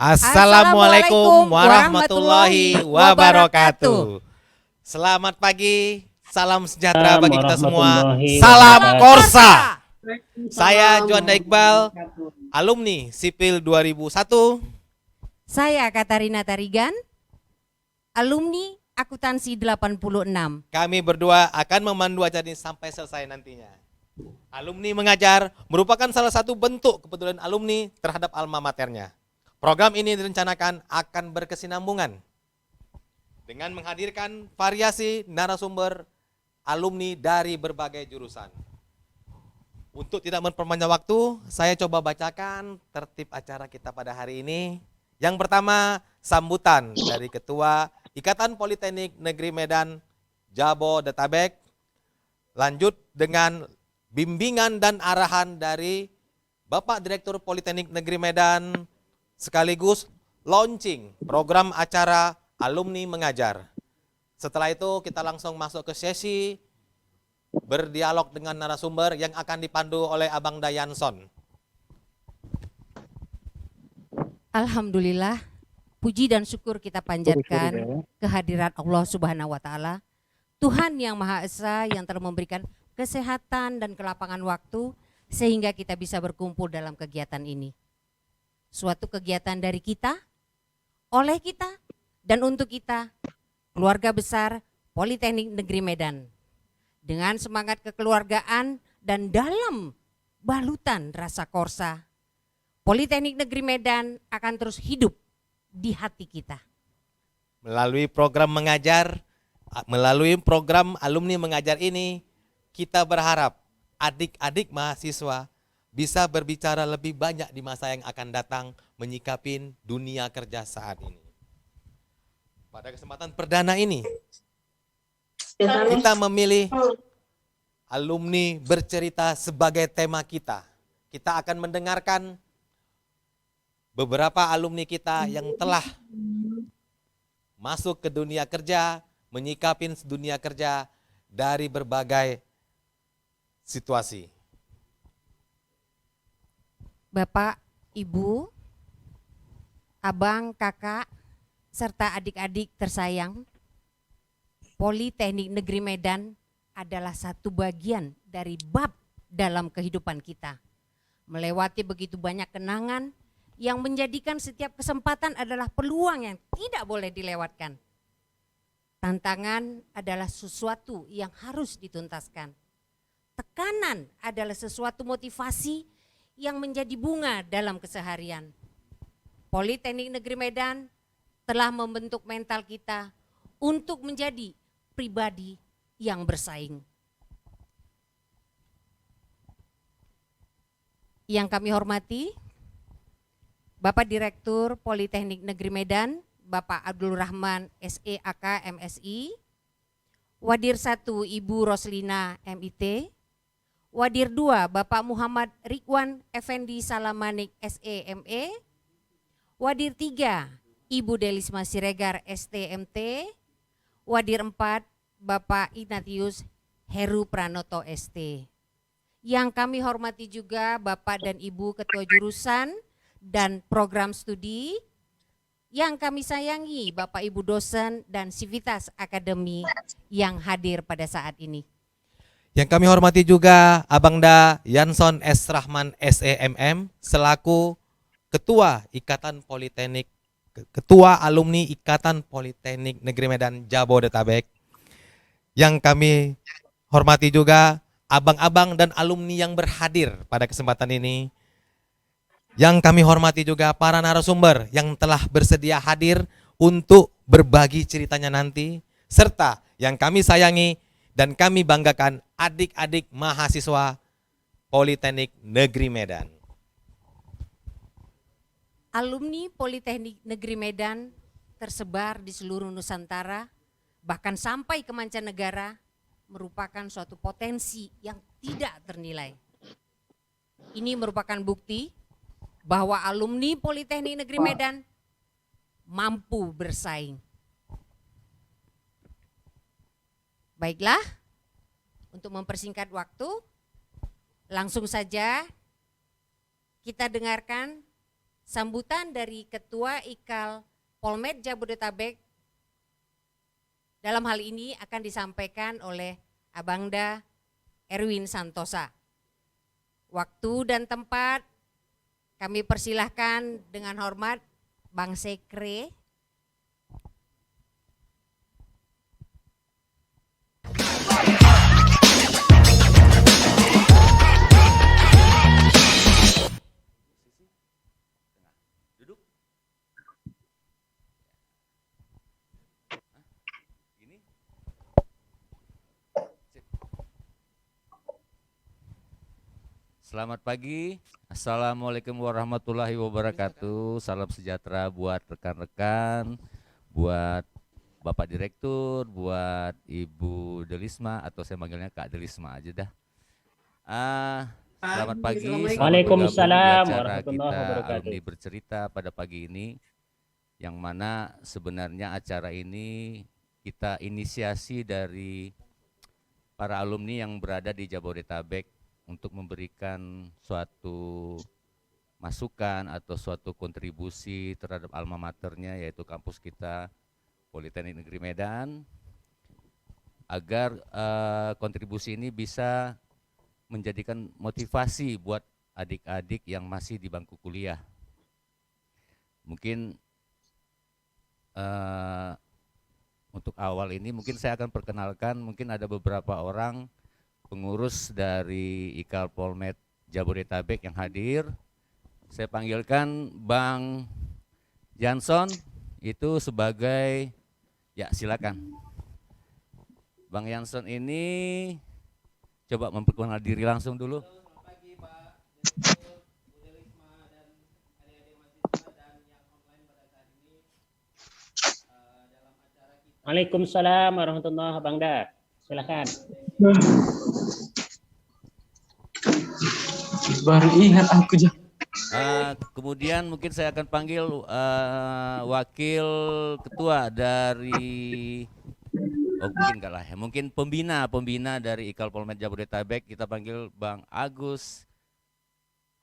Assalamualaikum warahmatullahi wabarakatuh. Selamat pagi, salam sejahtera bagi kita semua. Salam Korsa. Saya Juanda Iqbal, alumni Sipil 2001. Saya Katarina Tarigan, alumni Akuntansi 86. Kami berdua akan memandu acara ini sampai selesai nantinya. Alumni mengajar merupakan salah satu bentuk kepedulian alumni terhadap alma maternya. Program ini direncanakan akan berkesinambungan dengan menghadirkan variasi narasumber alumni dari berbagai jurusan. Untuk tidak memperpanjang waktu, saya coba bacakan tertib acara kita pada hari ini. Yang pertama, sambutan dari Ketua Ikatan Politeknik Negeri Medan Jabodetabek. Lanjut dengan bimbingan dan arahan dari Bapak Direktur Politeknik Negeri Medan, sekaligus launching program acara alumni mengajar. Setelah itu kita langsung masuk ke sesi berdialog dengan narasumber yang akan dipandu oleh Abang Dayanson. Alhamdulillah, puji dan syukur kita panjatkan kehadirat Allah Subhanahu wa Ta'ala, Tuhan yang Maha Esa yang telah memberikan kesehatan dan kelapangan waktu sehingga kita bisa berkumpul dalam kegiatan ini. Suatu kegiatan dari kita, oleh kita, dan untuk kita, keluarga besar Politeknik Negeri Medan. Dengan semangat kekeluargaan dan dalam balutan rasa Korsa, Politeknik Negeri Medan akan terus hidup di hati kita. Melalui program mengajar, melalui program alumni mengajar ini, kita berharap adik-adik mahasiswa bisa berbicara lebih banyak di masa yang akan datang menyikapin dunia kerja saat ini. Pada kesempatan perdana ini, kita memilih alumni bercerita sebagai tema kita. Kita akan mendengarkan beberapa alumni kita yang telah masuk ke dunia kerja, menyikapin dunia kerja dari berbagai situasi. Bapak, Ibu, Abang, Kakak, serta adik-adik tersayang, Politeknik Negeri Medan adalah satu bagian dari bab dalam kehidupan kita. Melewati begitu banyak kenangan yang menjadikan setiap kesempatan adalah peluang yang tidak boleh dilewatkan. Tantangan adalah sesuatu yang harus dituntaskan. Tekanan adalah sesuatu motivasi yang menjadi bunga dalam keseharian. Politeknik Negeri Medan telah membentuk mental kita untuk menjadi pribadi yang bersaing. Yang kami hormati, Bapak Direktur Politeknik Negeri Medan, Bapak Abdul Rahman SEAK MSI, Wadir 1 Ibu Roslina MIT, Wadir 2 Bapak Muhammad Ridwan Effendi Salamanik SEME, Wadir 3 Ibu Delisma Siregar STMT, Wadir 4 Bapak Ignatius Heru Pranoto ST. Yang kami hormati juga Bapak dan Ibu Ketua Jurusan dan Program Studi, yang kami sayangi Bapak Ibu dosen dan Sivitas Akademi yang hadir pada saat ini. Yang kami hormati juga Abang Dayanson S. Rahman SEMM selaku Ketua Ikatan Politeknik, Ketua Alumni Ikatan Politeknik Negeri Medan Jabodetabek. Yang kami hormati juga abang-abang dan alumni yang berhadir pada kesempatan ini. Yang kami hormati juga para narasumber yang telah bersedia hadir untuk berbagi ceritanya nanti, serta yang kami sayangi dan kami banggakan adik-adik mahasiswa Politeknik Negeri Medan. Alumni Politeknik Negeri Medan tersebar di seluruh Nusantara, bahkan sampai ke mancanegara, merupakan suatu potensi yang tidak ternilai. Ini merupakan bukti bahwa alumni Politeknik Negeri Medan mampu bersaing. Baiklah, untuk mempersingkat waktu, langsung saja kita dengarkan sambutan dari Ketua IKAL Polmed Jabodetabek dalam hal ini akan disampaikan oleh Abangda Erwin Santosa. Waktu dan tempat kami persilahkan dengan hormat Bang Sekre. Duduk. Gini. Sip. Selamat pagi. Assalamualaikum warahmatullahi wabarakatuh. Salam sejahtera buat rekan-rekan, buat Bapak Direktur, buat Ibu Delisma, atau saya manggilnya Kak Delisma aja dah. Selamat pagi, selamat Waalaikumsalam bergabung di acara warahmatullahi kita wabarakatuh. alumni bercerita pada pagi ini, yang mana sebenarnya acara ini kita inisiasi dari para alumni yang berada di Jabodetabek untuk memberikan suatu masukan atau suatu kontribusi terhadap alma maternya, yaitu kampus kita Politeknik Negeri Medan, agar kontribusi ini bisa menjadikan motivasi buat adik-adik yang masih di bangku kuliah. Mungkin untuk awal ini mungkin saya akan perkenalkan, mungkin ada beberapa orang pengurus dari IKAL Polmed Jabodetabek yang hadir. Saya panggilkan Bang Janson itu sebagai, ya silakan. Bang Janson ini coba memperkenalkan diri langsung dulu. Selamat pagi Pak Direktur, Bu Delisma, dan adik-adik mahasiswa dan yang online pada saat ini dalam acara kita. Waalaikumsalam warahmatullahi wabarakatuh. Silakan. Baru ingat aku Jah. Kemudian mungkin saya akan panggil wakil ketua dari, oh mungkin enggak lah ya, mungkin pembina dari IKAL Polmed Jabodetabek, kita panggil Bang Agus.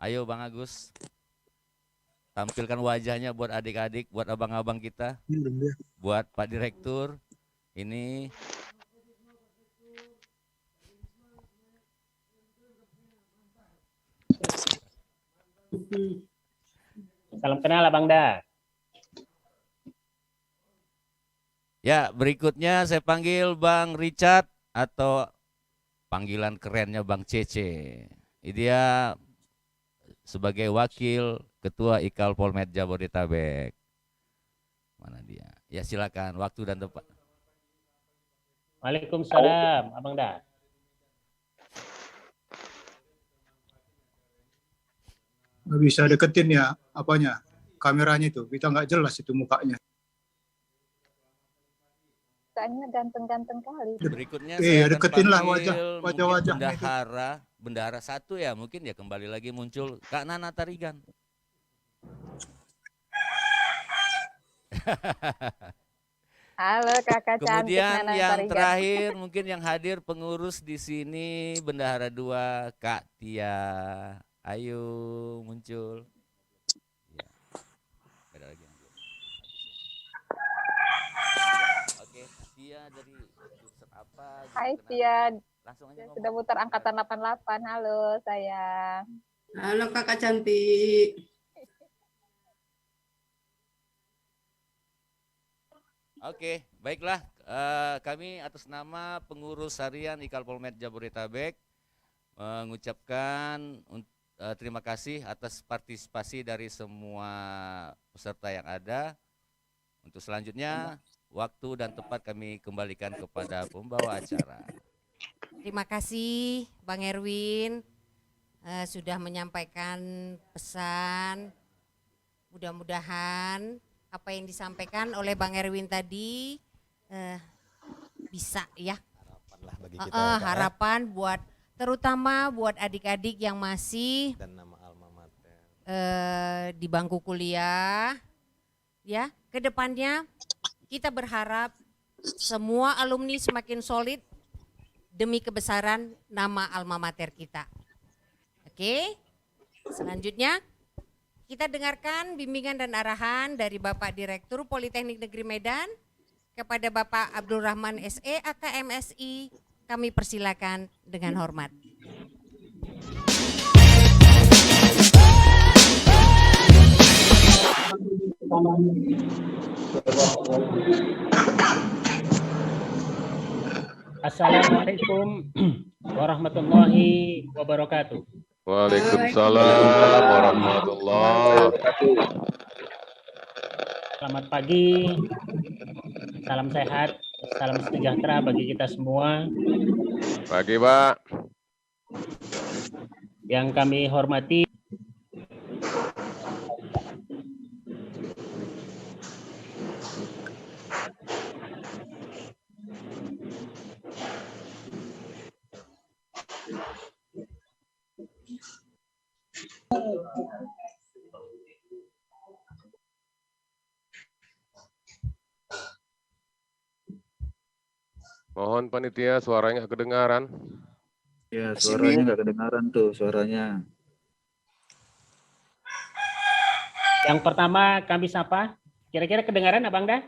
Ayo Bang Agus, tampilkan wajahnya buat adik-adik, buat abang-abang kita, buat Pak Direktur. Ini Salam kenal Abangda. ya, berikutnya saya panggil Bang Richard, atau panggilan kerennya Bang Cece. Dia sebagai wakil ketua IKAL Polmed Jabodetabek. Mana dia? Ya silakan, waktu dan tempat. Waalaikumsalam Abangda. Nggak bisa deketin ya apanya kameranya itu, kita nggak jelas itu mukanya. Mukanya ganteng-ganteng kali. Berikutnya Iya, saya akan deketin lah panggil wajah-wajahnya mungkin itu. bendahara satu ya, mungkin ya kembali lagi muncul Kak Nana Tarigan. Halo kakak cantik Kemudian Nana yang Tarigan. terakhir mungkin yang hadir pengurus di sini Bendahara 2 Kak Tia. Ayo muncul. Ya. Ada lagi yang belum. Oke, Tia dari jurusan apa? gitu, Hai kenapa? Tia, Langsung aja ngomong. sudah muter angkatan 88. Halo sayang. Halo kakak cantik. Oke, baiklah. Kami atas nama pengurus harian IKAL Polmed Jabodetabek mengucapkan terima kasih atas partisipasi dari semua peserta yang ada. Untuk selanjutnya, waktu dan tempat kami kembalikan kepada pembawa acara. Terima kasih Bang Erwin sudah menyampaikan pesan. Mudah-mudahan apa yang disampaikan oleh Bang Erwin tadi bisa ya. Harapan lah bagi kita. Kak, ya. Harapan buat terutama buat adik-adik yang masih Dan nama alma mater. di bangku kuliah ya. Kedepannya kita berharap semua alumni semakin solid demi kebesaran nama alma mater kita. Oke, selanjutnya kita dengarkan bimbingan dan arahan dari Bapak Direktur Politeknik Negeri Medan kepada Bapak Abdul Rahman SE AKMSI. Kami persilakan dengan hormat. Assalamualaikum warahmatullahi wabarakatuh. Waalaikumsalam warahmatullahi wabarakatuh. Selamat pagi, salam sehat, salam sejahtera bagi kita semua. Pagi, Pak. Yang kami hormati Mohon panitia suaranya kedengaran. Ya, suaranya nggak kedengaran tuh suaranya. yang pertama kami sapa. Kira-kira kedengaran Abang Dah?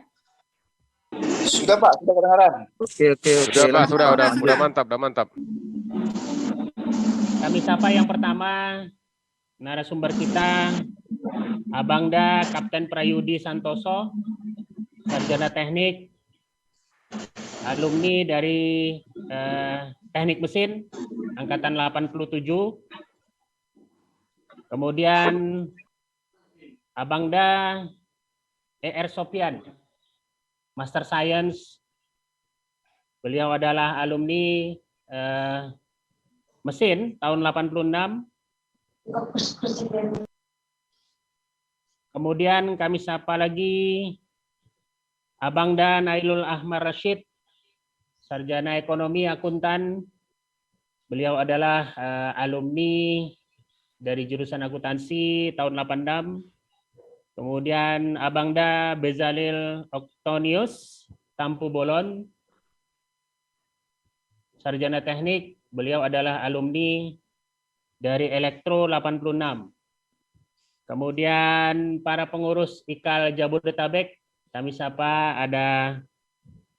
Sudah Pak, sudah kedengaran. Oke. Sudah, Pak, langsung sudah aja. mantap. Kami sapa yang pertama narasumber kita Abang Da Kapten Prayudi Santoso, sarjana teknik, alumni dari Teknik Mesin angkatan 87. Kemudian Abang Da ER Sopian, Master Science. Beliau adalah alumni mesin tahun 86. Kemudian kami sapa lagi Abang Da Nailul Ahmad Rashid, sarjana ekonomi akuntan. Beliau adalah alumni dari jurusan akuntansi tahun 86. Kemudian Abang Da Bezalil Oktonius, Tampu Bolon, sarjana teknik. Beliau adalah alumni dari Elektro 86. Kemudian para pengurus IKAL Jabodetabek, kami sapa ada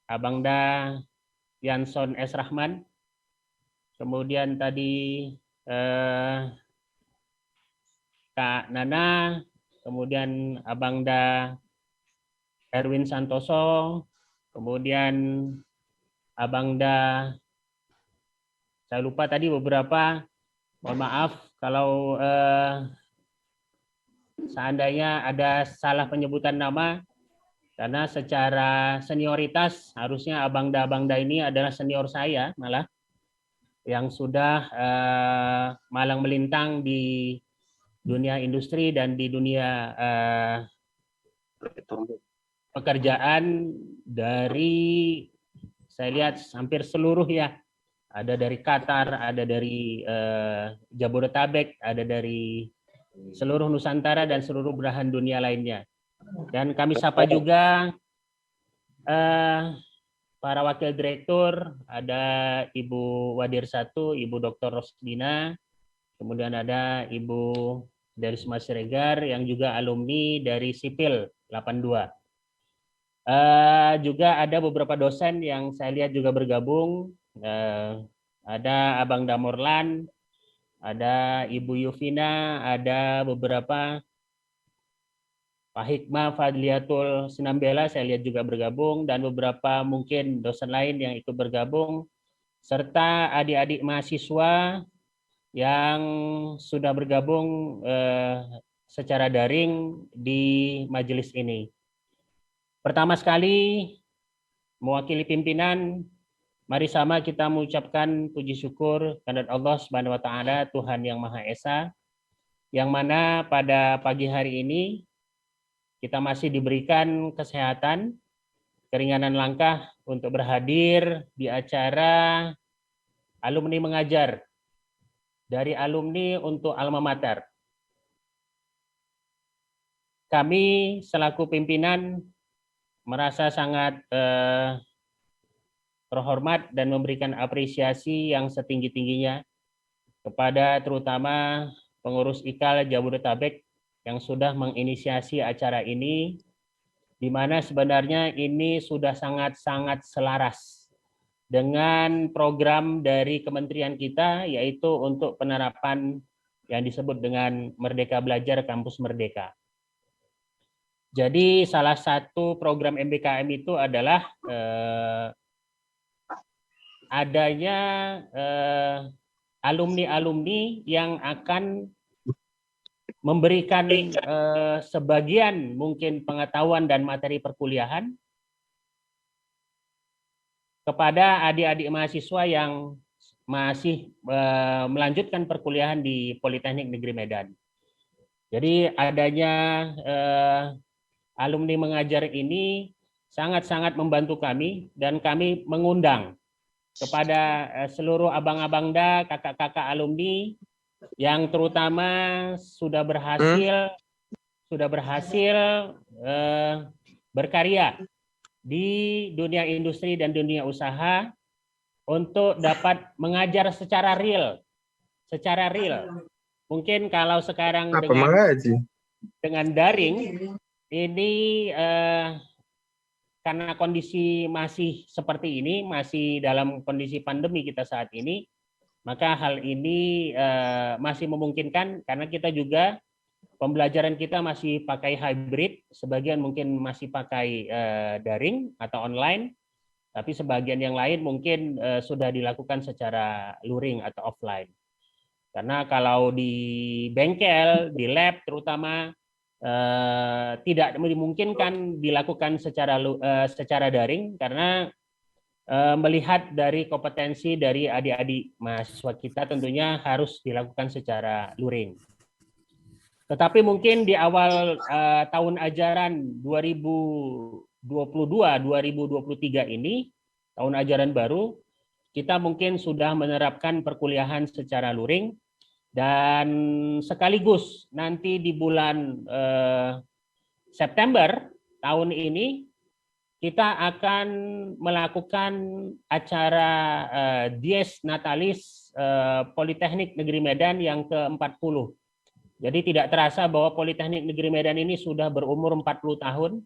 Abang Da Yanson S. Rahman. Kemudian tadi Kak Nana, kemudian Abang Da Erwin Santoso, kemudian Abang Da, saya lupa tadi beberapa, mohon maaf kalau seandainya ada salah penyebutan nama, karena secara senioritas harusnya Abang Da ini adalah senior saya malah, yang sudah malang melintang di dunia industri dan di dunia pekerjaan dari, saya lihat hampir seluruh ya, ada dari Qatar, ada dari Jabodetabek, ada dari seluruh Nusantara dan seluruh belahan dunia lainnya. Dan kami sapa juga para wakil direktur, ada Ibu Wadir 1, Ibu Dr. Rosdina, kemudian ada Ibu dari Mas Siregar yang juga alumni dari Sipil 82. Juga ada beberapa dosen yang saya lihat juga bergabung. Ada Abang Damorlan, ada Ibu Yuvina, ada beberapa Pak Hikmah Fadliatul Sinambela saya lihat juga bergabung, dan beberapa mungkin dosen lain yang ikut bergabung, serta adik-adik mahasiswa yang sudah bergabung secara daring di majelis ini. Pertama sekali, mewakili pimpinan, mari sama kita mengucapkan puji syukur kehadirat Allah Subhanahu wa taala, Tuhan yang Maha Esa, yang mana pada pagi hari ini kita masih diberikan kesehatan, keringanan langkah untuk berhadir di acara alumni mengajar dari alumni untuk alma mater. Kami selaku pimpinan merasa sangat terhormat dan memberikan apresiasi yang setinggi-tingginya kepada terutama pengurus IKAL Jabodetabek yang sudah menginisiasi acara ini, di mana sebenarnya ini sudah sangat-sangat selaras dengan program dari kementerian kita, yaitu untuk penerapan yang disebut dengan Merdeka Belajar Kampus Merdeka. Jadi salah satu program MBKM itu adalah adanya alumni-alumni yang akan memberikan sebagian mungkin pengetahuan dan materi perkuliahan kepada adik-adik mahasiswa yang masih melanjutkan perkuliahan di Politeknik Negeri Medan. Jadi adanya alumni mengajar ini sangat-sangat membantu kami, dan kami mengundang kepada seluruh abang-abangda, kakak-kakak alumni yang terutama sudah berhasil berkarya di dunia industri dan dunia usaha untuk dapat mengajar secara real. Mungkin kalau sekarang dengan daring ini karena kondisi masih seperti ini, masih dalam kondisi pandemi kita saat ini, maka hal ini masih memungkinkan karena kita juga pembelajaran kita masih pakai hybrid, sebagian mungkin masih pakai daring atau online, tapi sebagian yang lain mungkin sudah dilakukan secara luring atau offline. Karena kalau di bengkel, di lab terutama tidak dimungkinkan dilakukan secara daring karena melihat dari kompetensi dari adik-adik mahasiswa kita tentunya harus dilakukan secara luring. Tetapi mungkin di awal tahun ajaran 2022-2023 ini, tahun ajaran baru, kita mungkin sudah menerapkan perkuliahan secara luring, dan sekaligus nanti di bulan September tahun ini kita akan melakukan acara Dies Natalis Politeknik Negeri Medan yang ke-40. Jadi tidak terasa bahwa Politeknik Negeri Medan ini sudah berumur 40 tahun.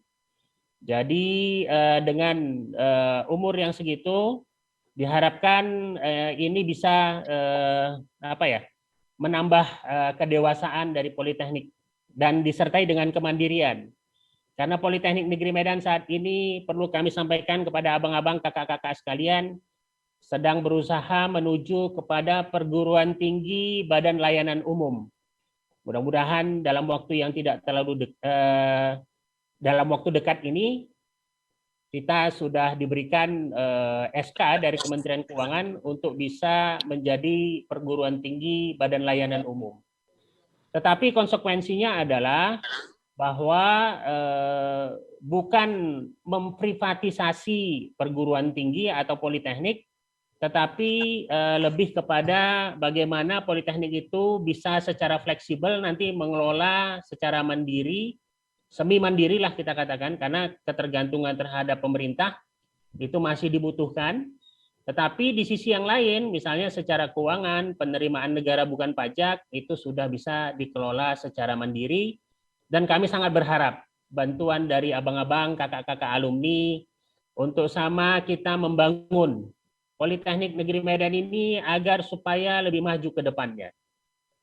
Jadi dengan umur yang segitu diharapkan ini bisa menambah kedewasaan dari Politeknik dan disertai dengan kemandirian. Karena Politeknik Negeri Medan saat ini perlu kami sampaikan kepada abang-abang, kakak-kakak sekalian, sedang berusaha menuju kepada perguruan tinggi Badan Layanan Umum. Mudah-mudahan dalam waktu yang tidak terlalu dalam waktu dekat ini kita sudah diberikan SK dari Kementerian Keuangan untuk bisa menjadi perguruan tinggi Badan Layanan Umum. Tetapi konsekuensinya adalah bahwa bukan memprivatisasi perguruan tinggi atau politeknik, tetapi lebih kepada bagaimana politeknik itu bisa secara fleksibel nanti mengelola secara mandiri, semi mandiri lah kita katakan, karena ketergantungan terhadap pemerintah itu masih dibutuhkan. Tetapi di sisi yang lain, misalnya secara keuangan, penerimaan negara bukan pajak itu sudah bisa dikelola secara mandiri, dan kami sangat berharap bantuan dari abang-abang, kakak-kakak alumni untuk sama kita membangun Politeknik Negeri Medan ini agar supaya lebih maju ke depannya.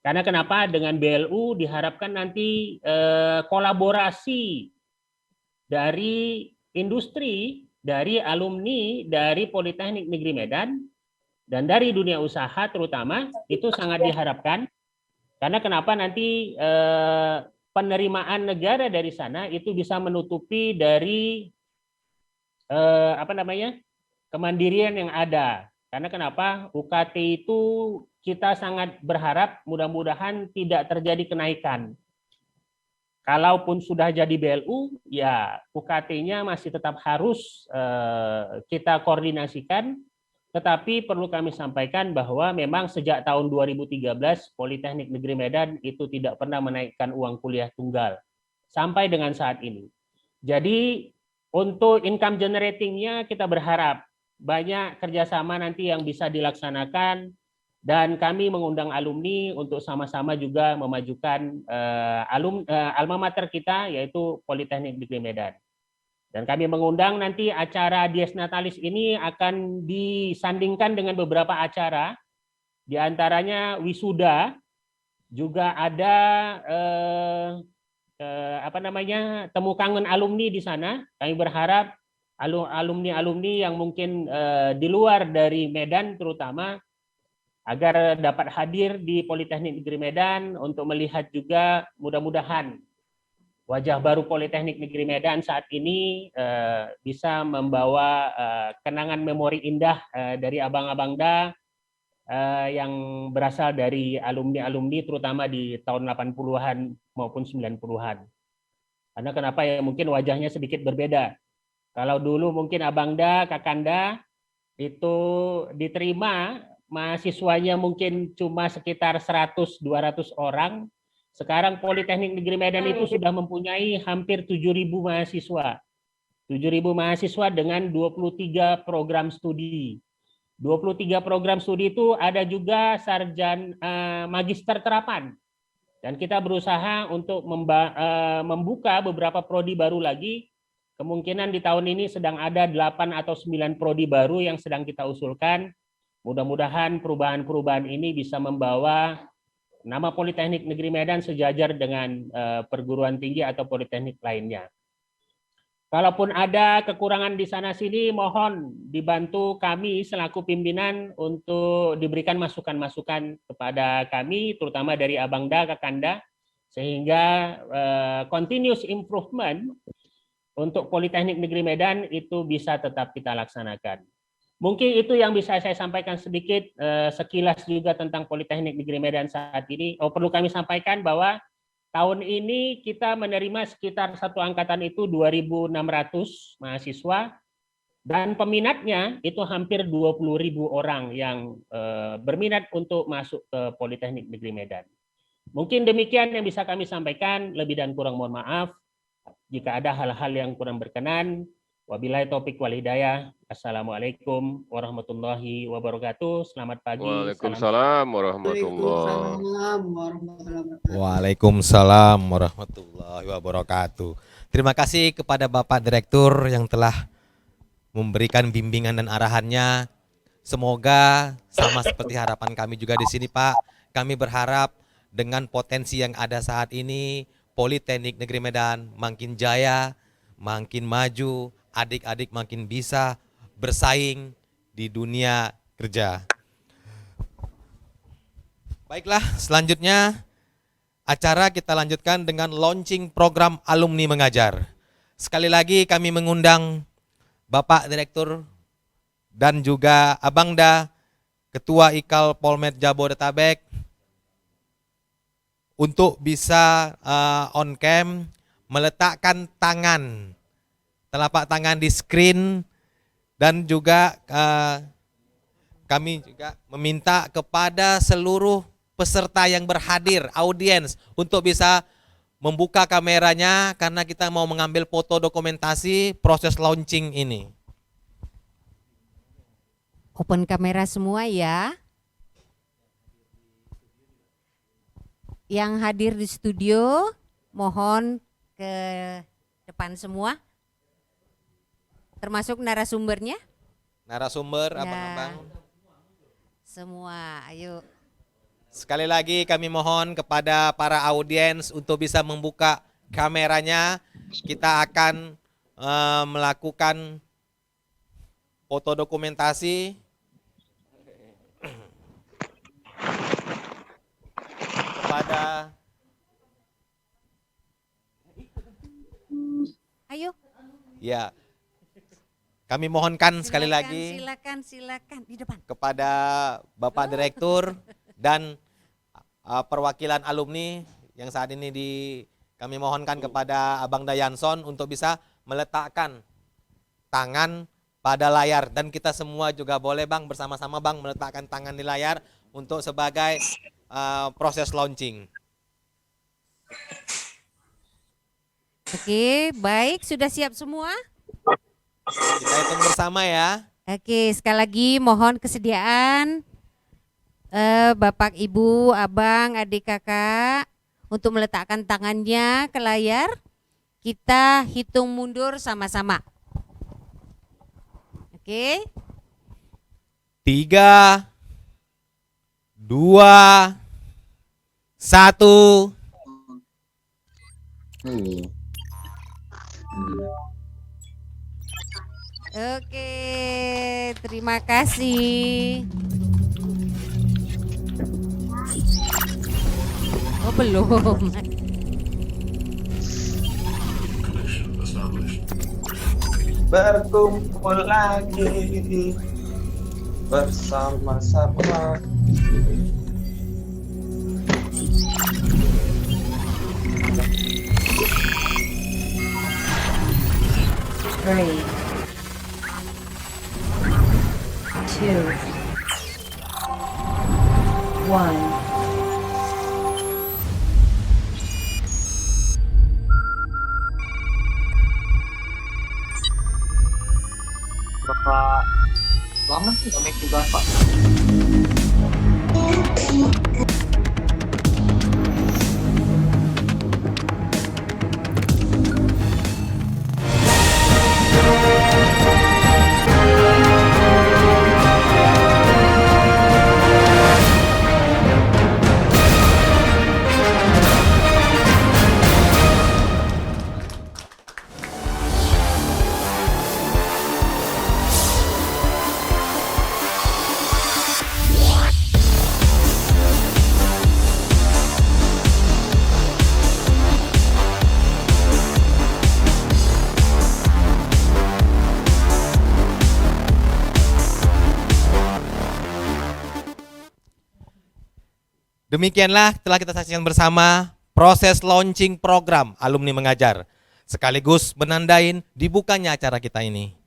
Karena kenapa? Dengan BLU diharapkan nanti kolaborasi dari industri, dari alumni, dari Politeknik Negeri Medan, dan dari dunia usaha terutama, itu sangat diharapkan. Karena kenapa? Nanti penerimaan negara dari sana itu bisa menutupi dari kemandirian yang ada. Karena kenapa? UKT itu kita sangat berharap mudah-mudahan tidak terjadi kenaikan. Kalaupun sudah jadi BLU, ya UKT-nya masih tetap harus kita koordinasikan, tetapi perlu kami sampaikan bahwa memang sejak tahun 2013 Politeknik Negeri Medan itu tidak pernah menaikkan uang kuliah tunggal sampai dengan saat ini. Jadi untuk income generating-nya kita berharap banyak kerjasama nanti yang bisa dilaksanakan Dan kami mengundang alumni untuk sama-sama juga memajukan alma mater kita, yaitu Politeknik Negeri Medan. Dan kami mengundang nanti acara Dies Natalis ini akan disandingkan dengan beberapa acara, di antaranya wisuda, juga ada temu kangen alumni di sana. Kami berharap alumni-alumni yang mungkin di luar dari Medan terutama agar dapat hadir di Politeknik Negeri Medan untuk melihat juga mudah-mudahan wajah baru Politeknik Negeri Medan saat ini bisa membawa kenangan memori indah dari abang-abangda yang berasal dari alumni-alumni terutama di tahun 80-an maupun 90-an. Karena kenapa ya, mungkin wajahnya sedikit berbeda. Kalau dulu mungkin abangda, kakanda itu diterima mahasiswanya mungkin cuma sekitar 100-200 orang. Sekarang Politeknik Negeri Medan itu sudah mempunyai hampir 7.000 mahasiswa. 7.000 mahasiswa dengan 23 program studi. 23 program studi itu ada juga magister terapan. Dan kita berusaha untuk membuka beberapa prodi baru lagi. Kemungkinan di tahun ini sedang ada 8 atau 9 prodi baru yang sedang kita usulkan. Mudah-mudahan perubahan-perubahan ini bisa membawa nama Politeknik Negeri Medan sejajar dengan perguruan tinggi atau politeknik lainnya. Kalaupun ada kekurangan di sana-sini, mohon dibantu kami selaku pimpinan untuk diberikan masukan-masukan kepada kami, terutama dari Abangda, Kakanda, sehingga continuous improvement untuk Politeknik Negeri Medan itu bisa tetap kita laksanakan. Mungkin itu yang bisa saya sampaikan sedikit sekilas juga tentang Politeknik Negeri Medan saat ini. Perlu kami sampaikan bahwa tahun ini kita menerima sekitar satu angkatan itu 2.600 mahasiswa dan peminatnya itu hampir 20.000 orang yang berminat untuk masuk ke Politeknik Negeri Medan. Mungkin demikian yang bisa kami sampaikan, lebih dan kurang mohon maaf. Jika ada hal-hal yang kurang berkenan, wabillahi taufik wal hidayah. Assalamualaikum warahmatullahi wabarakatuh. Selamat pagi. Waalaikumsalam warahmatullahi wabarakatuh. Waalaikumsalam warahmatullahi wabarakatuh. Terima kasih kepada Bapak Direktur yang telah memberikan bimbingan dan arahannya. Semoga sama seperti harapan kami juga di sini, Pak. Kami berharap dengan potensi yang ada saat ini, Politeknik Negeri Medan makin jaya, makin maju, adik-adik makin bisa bersaing di dunia kerja. Baiklah, selanjutnya acara kita lanjutkan dengan launching program alumni mengajar. Sekali lagi kami mengundang Bapak Direktur dan juga Abangda, Ketua IKAL Polmed Jabodetabek, untuk bisa on cam meletakkan tangan, telapak tangan di screen, dan juga kami juga meminta kepada seluruh peserta yang berhadir, audiens, untuk bisa membuka kameranya karena kita mau mengambil foto dokumentasi proses launching ini. Open kamera semua ya. Yang hadir di studio mohon ke depan semua. Termasuk narasumbernya? Narasumber, ya. abang-abang. Semua, ayo. Sekali lagi kami mohon kepada para audiens untuk bisa membuka kameranya. Kita akan melakukan foto dokumentasi. Kepada Ayo. Ya. Kami mohonkan sekali lagi Silakan di depan. kepada Bapak Direktur dan perwakilan alumni yang saat ini kami mohonkan kepada Abang Dayanson untuk bisa meletakkan tangan pada layar, dan kita semua juga boleh Bang bersama-sama Bang meletakkan tangan di layar untuk sebagai proses launching. Oke, baik, sudah siap semua? Kita hitung bersama ya. Oke, sekali lagi mohon kesediaan Bapak, Ibu, Abang, adik, kakak untuk meletakkan tangannya ke layar. Kita hitung mundur sama-sama. Oke. 3, 2, 1. Oke, terima kasih. Oh, belum. Berkumpul lagi bersama-sama. Three, two, one. Bapak lama sih nggak make juga Pak. Demikianlah telah kita saksikan bersama proses launching program Alumni Mengajar, sekaligus menandain dibukanya acara kita ini.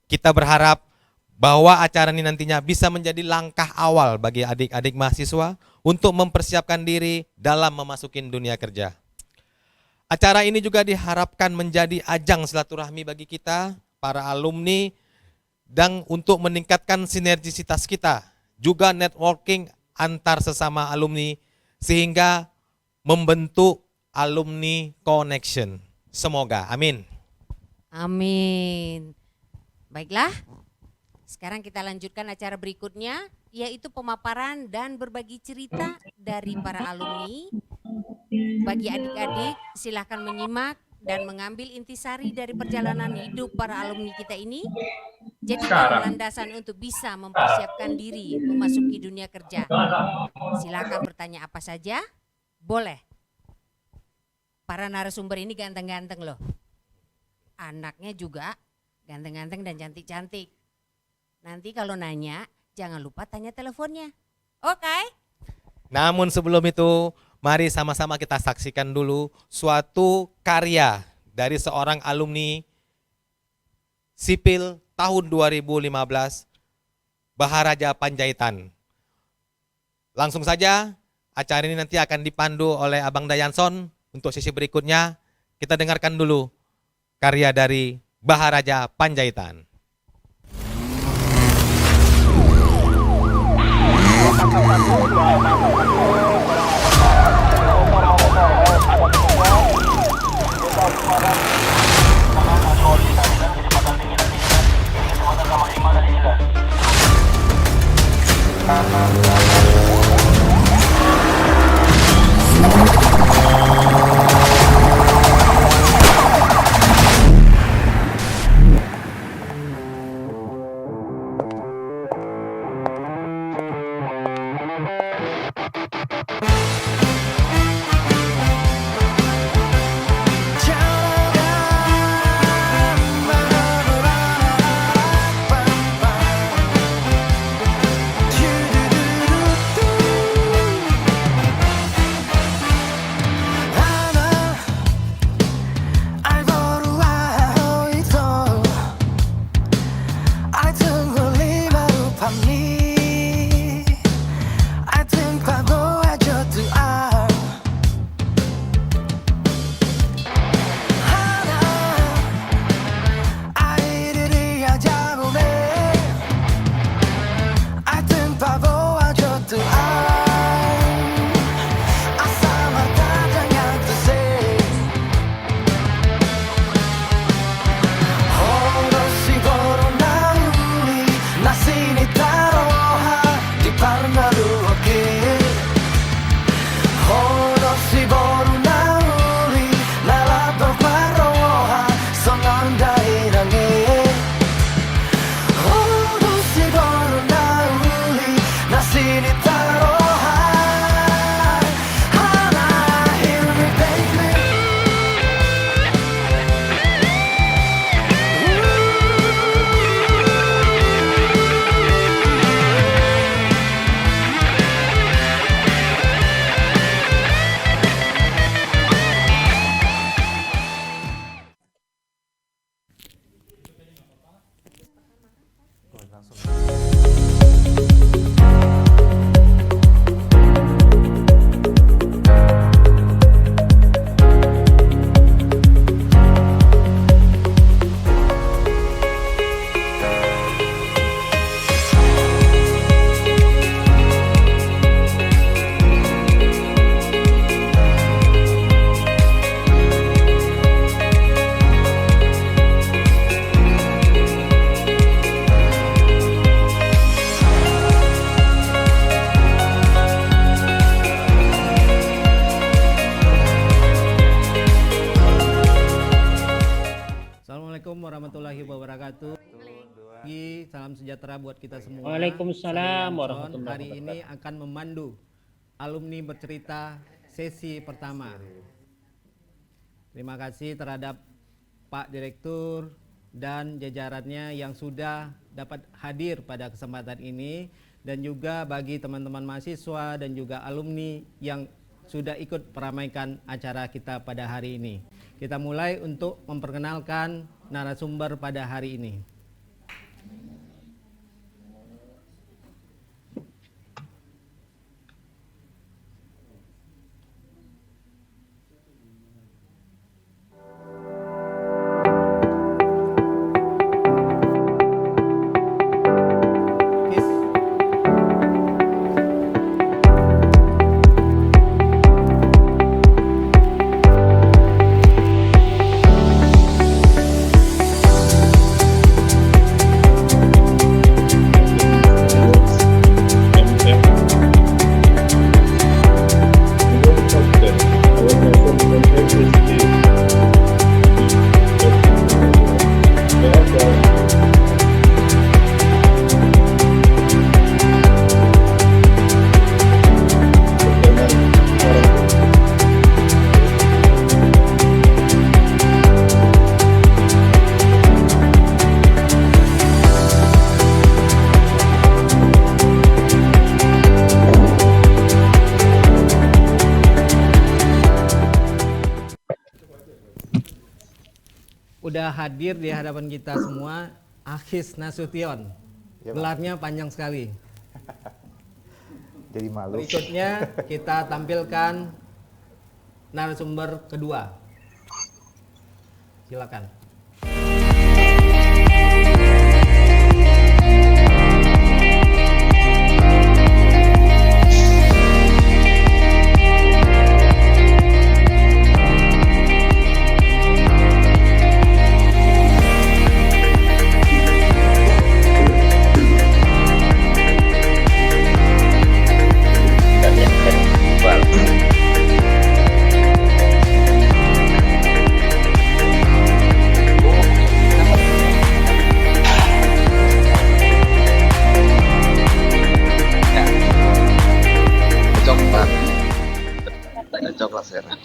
Kita berharap bahwa acara ini nantinya bisa menjadi langkah awal bagi adik-adik mahasiswa untuk mempersiapkan diri dalam memasuki dunia kerja. Acara ini juga diharapkan menjadi ajang silaturahmi bagi kita, para alumni, dan untuk meningkatkan sinergisitas kita, juga networking antar sesama alumni sehingga membentuk alumni connection. Semoga, amin. Amin. Baiklah, sekarang kita lanjutkan acara berikutnya, yaitu pemaparan dan berbagi cerita dari para alumni. Bagi adik-adik, silakan menyimak dan mengambil intisari dari perjalanan hidup para alumni kita ini. Jadikan landasan untuk bisa mempersiapkan diri memasuki dunia kerja. Silakan bertanya apa saja, boleh. Para narasumber ini ganteng-ganteng loh. Anaknya juga ganteng-ganteng dan cantik-cantik. Nanti kalau nanya, jangan lupa tanya teleponnya. Oke? Namun sebelum itu, mari sama-sama kita saksikan dulu suatu karya dari seorang alumni sipil tahun 2015, Baharaja Panjaitan. Langsung saja, acara ini nanti akan dipandu oleh Abang Dayanson. Untuk sesi berikutnya, kita dengarkan dulu karya dari Baharaja Panjaitan. salam sejahtera buat kita semua. Waalaikumsalam Saya Johnson, warahmatullahi hari ini wabarakatuh. akan memandu alumni bercerita sesi pertama. Terima kasih terhadap Pak Direktur dan jajarannya yang sudah dapat hadir pada kesempatan ini, dan juga bagi teman-teman mahasiswa dan juga alumni yang sudah ikut meramaikan acara kita pada hari ini. Kita mulai untuk memperkenalkan narasumber pada hari ini. Udah hadir di hadapan kita semua Akhis Nasution. Gelarnya panjang sekali. Jadi malu. Berikutnya kita tampilkan narasumber kedua. Silakan.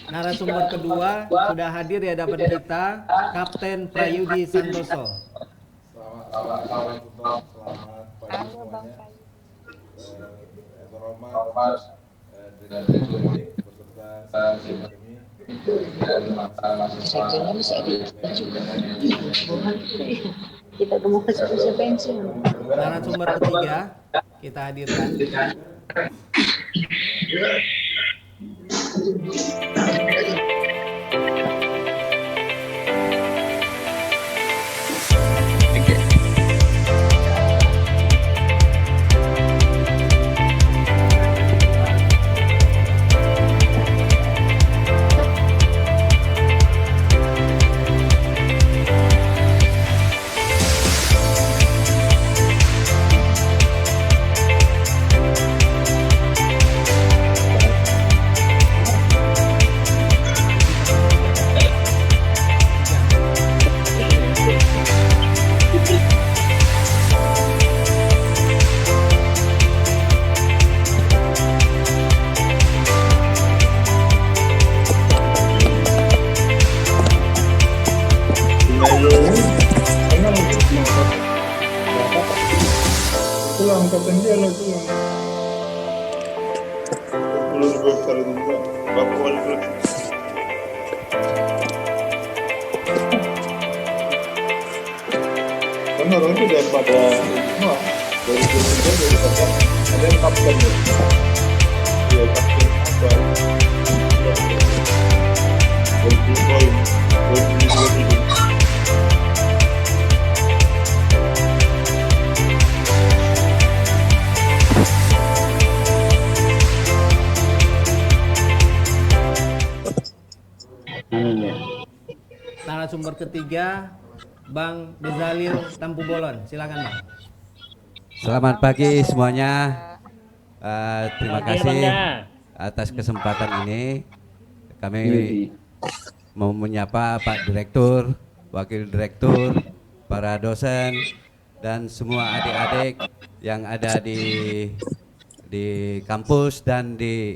Narasumber kedua sudah hadir di hadapan kita, Kapten Prayudi Santoso. Selamat pagi semuanya. Terhormat Direktur beserta kami. Kita mau kasih pensiun. Narasumber ketiga kita hadirkan. Pulang kapan dia lah pulang. Lu juga kalau juga bapak wali kota. Karena orang itu daripada semua dari kita dari kota ada yang kapten ya. Dia kapten apa? Berpikir, berpikir. Narasumber ketiga, Bang Bezalil Tampu Bolon. Silakan, Bang. Selamat pagi semuanya. Terima kasih atas kesempatan ini. Kami mau menyapa Pak Direktur, Wakil Direktur, para dosen, dan semua adik-adik yang ada di kampus dan di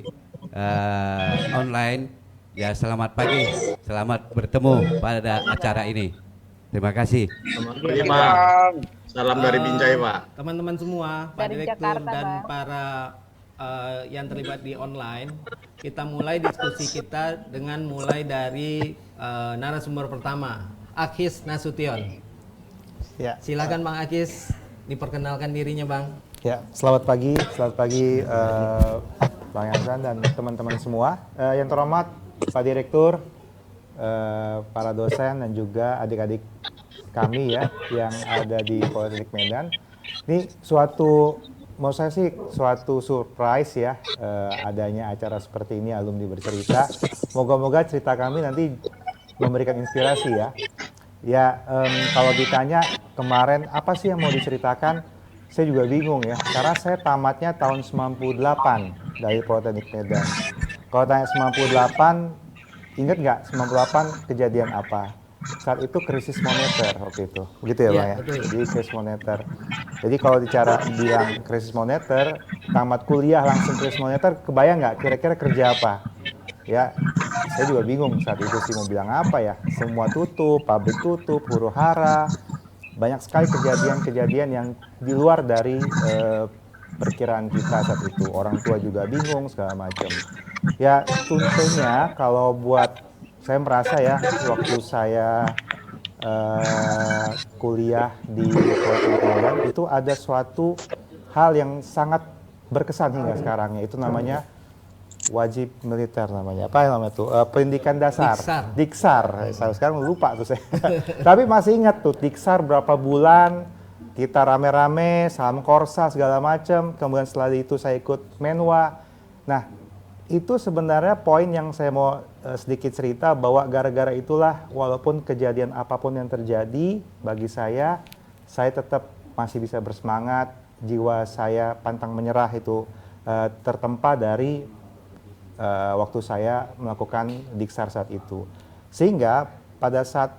online. Ya, selamat pagi, selamat bertemu pada acara ini. Terima kasih. Selamat pagi, Pak. Salam dari Binjai, Pak. Teman-teman semua, Pak Dari Direktur Jakarta, dan Bang. para yang terlibat di online, kita mulai diskusi kita dengan mulai dari narasumber pertama, Akis Nasution. Ya. Silakan Bang Akis, diperkenalkan dirinya Bang. Ya, selamat pagi Bang Yansan dan teman-teman semua. Yang terhormat Pak Direktur, para dosen dan juga adik-adik kami ya yang ada di Politeknik Medan. Ini menurut saya sih suatu surprise ya, adanya acara seperti ini, alumni bercerita. Moga-moga cerita kami nanti memberikan inspirasi ya. Ya, kalau ditanya kemarin apa sih yang mau diceritakan, saya juga bingung ya, karena saya tamatnya tahun 98 dari Politeknik Medan. Kalau tanya 98, ingat nggak 98 kejadian apa? Saat itu krisis moneter waktu itu, begitu ya Bang ya? Betul. Jadi krisis moneter. Jadi kalau bilang krisis moneter, tamat kuliah langsung krisis moneter, kebayang nggak kira-kira kerja apa? Ya, saya juga bingung saat itu sih mau bilang apa ya. Semua tutup, pabrik tutup, huru-hara. Banyak sekali kejadian-kejadian yang di luar dari perkiraan kita saat itu. Orang tua juga bingung segala macam. Ya, tentunya kalau buat saya merasa ya waktu saya kuliah di Politeknik Medan itu ada suatu hal yang sangat berkesan hingga sekarang, yaitu namanya wajib militer namanya. Apa namanya tuh? Pendidikan dasar. Diksar. Saya sekarang lupa tuh saya. Tapi masih ingat tuh Diksar berapa bulan kita rame-rame, salam korsa segala macam. Kemudian setelah itu saya ikut Menwa. Nah, itu sebenarnya poin yang saya mau sedikit cerita bahwa gara-gara itulah walaupun kejadian apapun yang terjadi bagi saya tetap masih bisa bersemangat. Jiwa saya pantang menyerah itu tertempa dari waktu saya melakukan Diksar saat itu. Sehingga pada saat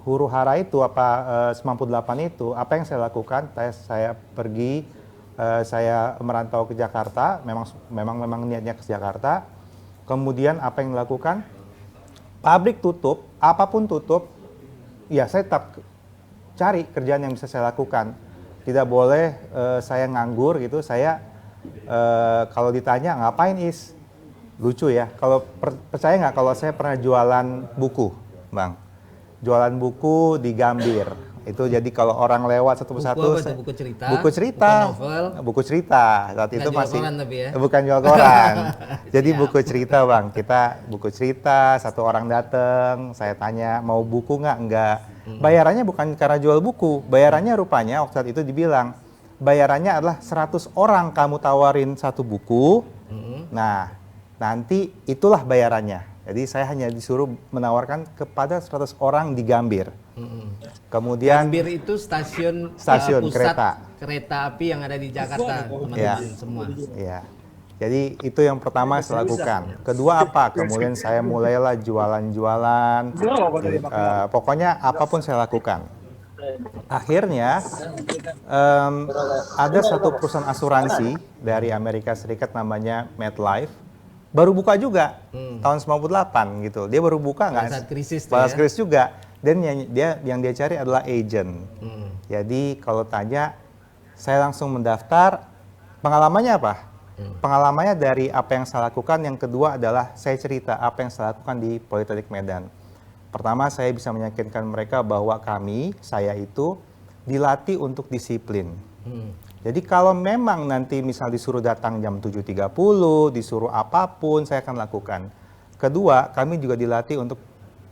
huru-hara itu 98 itu apa yang saya lakukan? Saya pergi, saya merantau ke Jakarta, memang niatnya ke Jakarta. Kemudian apa yang dilakukan? Pabrik tutup, apapun tutup, ya saya tetap cari kerjaan yang bisa saya lakukan. Tidak boleh saya nganggur gitu. Saya kalau ditanya ngapain Is? Lucu ya. Kalau percaya nggak kalau saya pernah jualan buku, Bang? Jualan buku di Gambir. Itu jadi kalau orang lewat satu persatu, Buku cerita, buku cerita, buku novel, buku cerita. Saat bukan itu jual masih koran tapi ya. bukan jual koran. Jadi buku cerita Bang. Kita buku cerita, satu orang datang, saya tanya mau buku nggak? Enggak. Bayarannya bukan karena jual buku, bayarannya rupanya waktu saat itu dibilang bayarannya adalah 100 orang kamu tawarin satu buku. Nah, nanti itulah bayarannya. Jadi saya hanya disuruh menawarkan kepada 100 orang di Gambir. Kemudian Gambir itu stasiun pusat kereta api yang ada di Jakarta, teman-teman semua. Iya. Jadi itu yang pertama saya lakukan. Kedua apa? Kemudian saya mulailah jualan-jualan. Pokoknya apapun saya lakukan. Akhirnya ada satu perusahaan asuransi dari Amerika Serikat namanya MetLife. Baru buka juga tahun 98 gitu. Dia baru buka nggak? Pada saat krisis juga. Dan yang dia cari adalah agent. Jadi kalau tanya, saya langsung mendaftar. Pengalamannya apa? Pengalamannya dari apa yang saya lakukan. Yang kedua adalah saya cerita apa yang saya lakukan di Politeknik Medan. Pertama, saya bisa meyakinkan mereka bahwa saya itu dilatih untuk disiplin. Jadi kalau memang nanti misal disuruh datang jam 7.30, disuruh apapun, saya akan lakukan. Kedua, kami juga dilatih untuk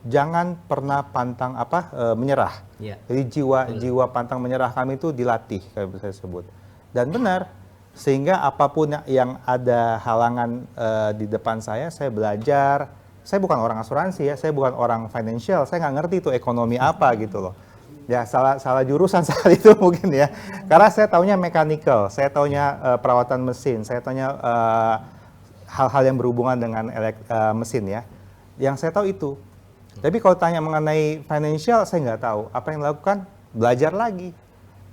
jangan pernah pantang menyerah. Jadi jiwa pantang menyerah kami itu dilatih, kayak saya sebut. Dan benar, sehingga apapun yang ada halangan di depan saya belajar. Saya bukan orang asuransi ya, saya bukan orang financial, saya nggak ngerti itu ekonomi apa gitu loh. Ya salah jurusan saat itu mungkin ya. Karena saya taunya mechanical, saya taunya perawatan mesin, saya taunya hal-hal yang berhubungan dengan mesin ya. Yang saya tahu itu. Tapi kalau tanya mengenai financial, saya nggak tahu. Apa yang dilakukan? belajar lagi.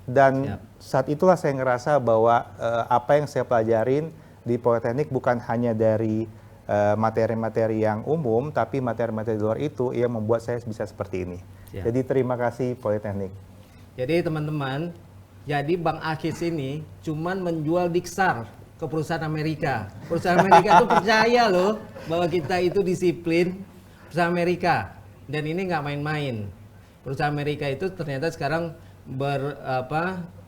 Dan saat itulah saya ngerasa bahwa apa yang saya pelajarin di Politeknik bukan hanya dari materi-materi yang umum, tapi materi-materi di luar itu yang membuat saya bisa seperti ini. Jadi terima kasih Politeknik. Jadi teman-teman, jadi Bang Akis ini cuman menjual diksar ke perusahaan Amerika. Perusahaan Amerika itu percaya loh bahwa kita itu disiplin, perusahaan Amerika. Dan ini nggak main-main. Perusahaan Amerika itu ternyata sekarang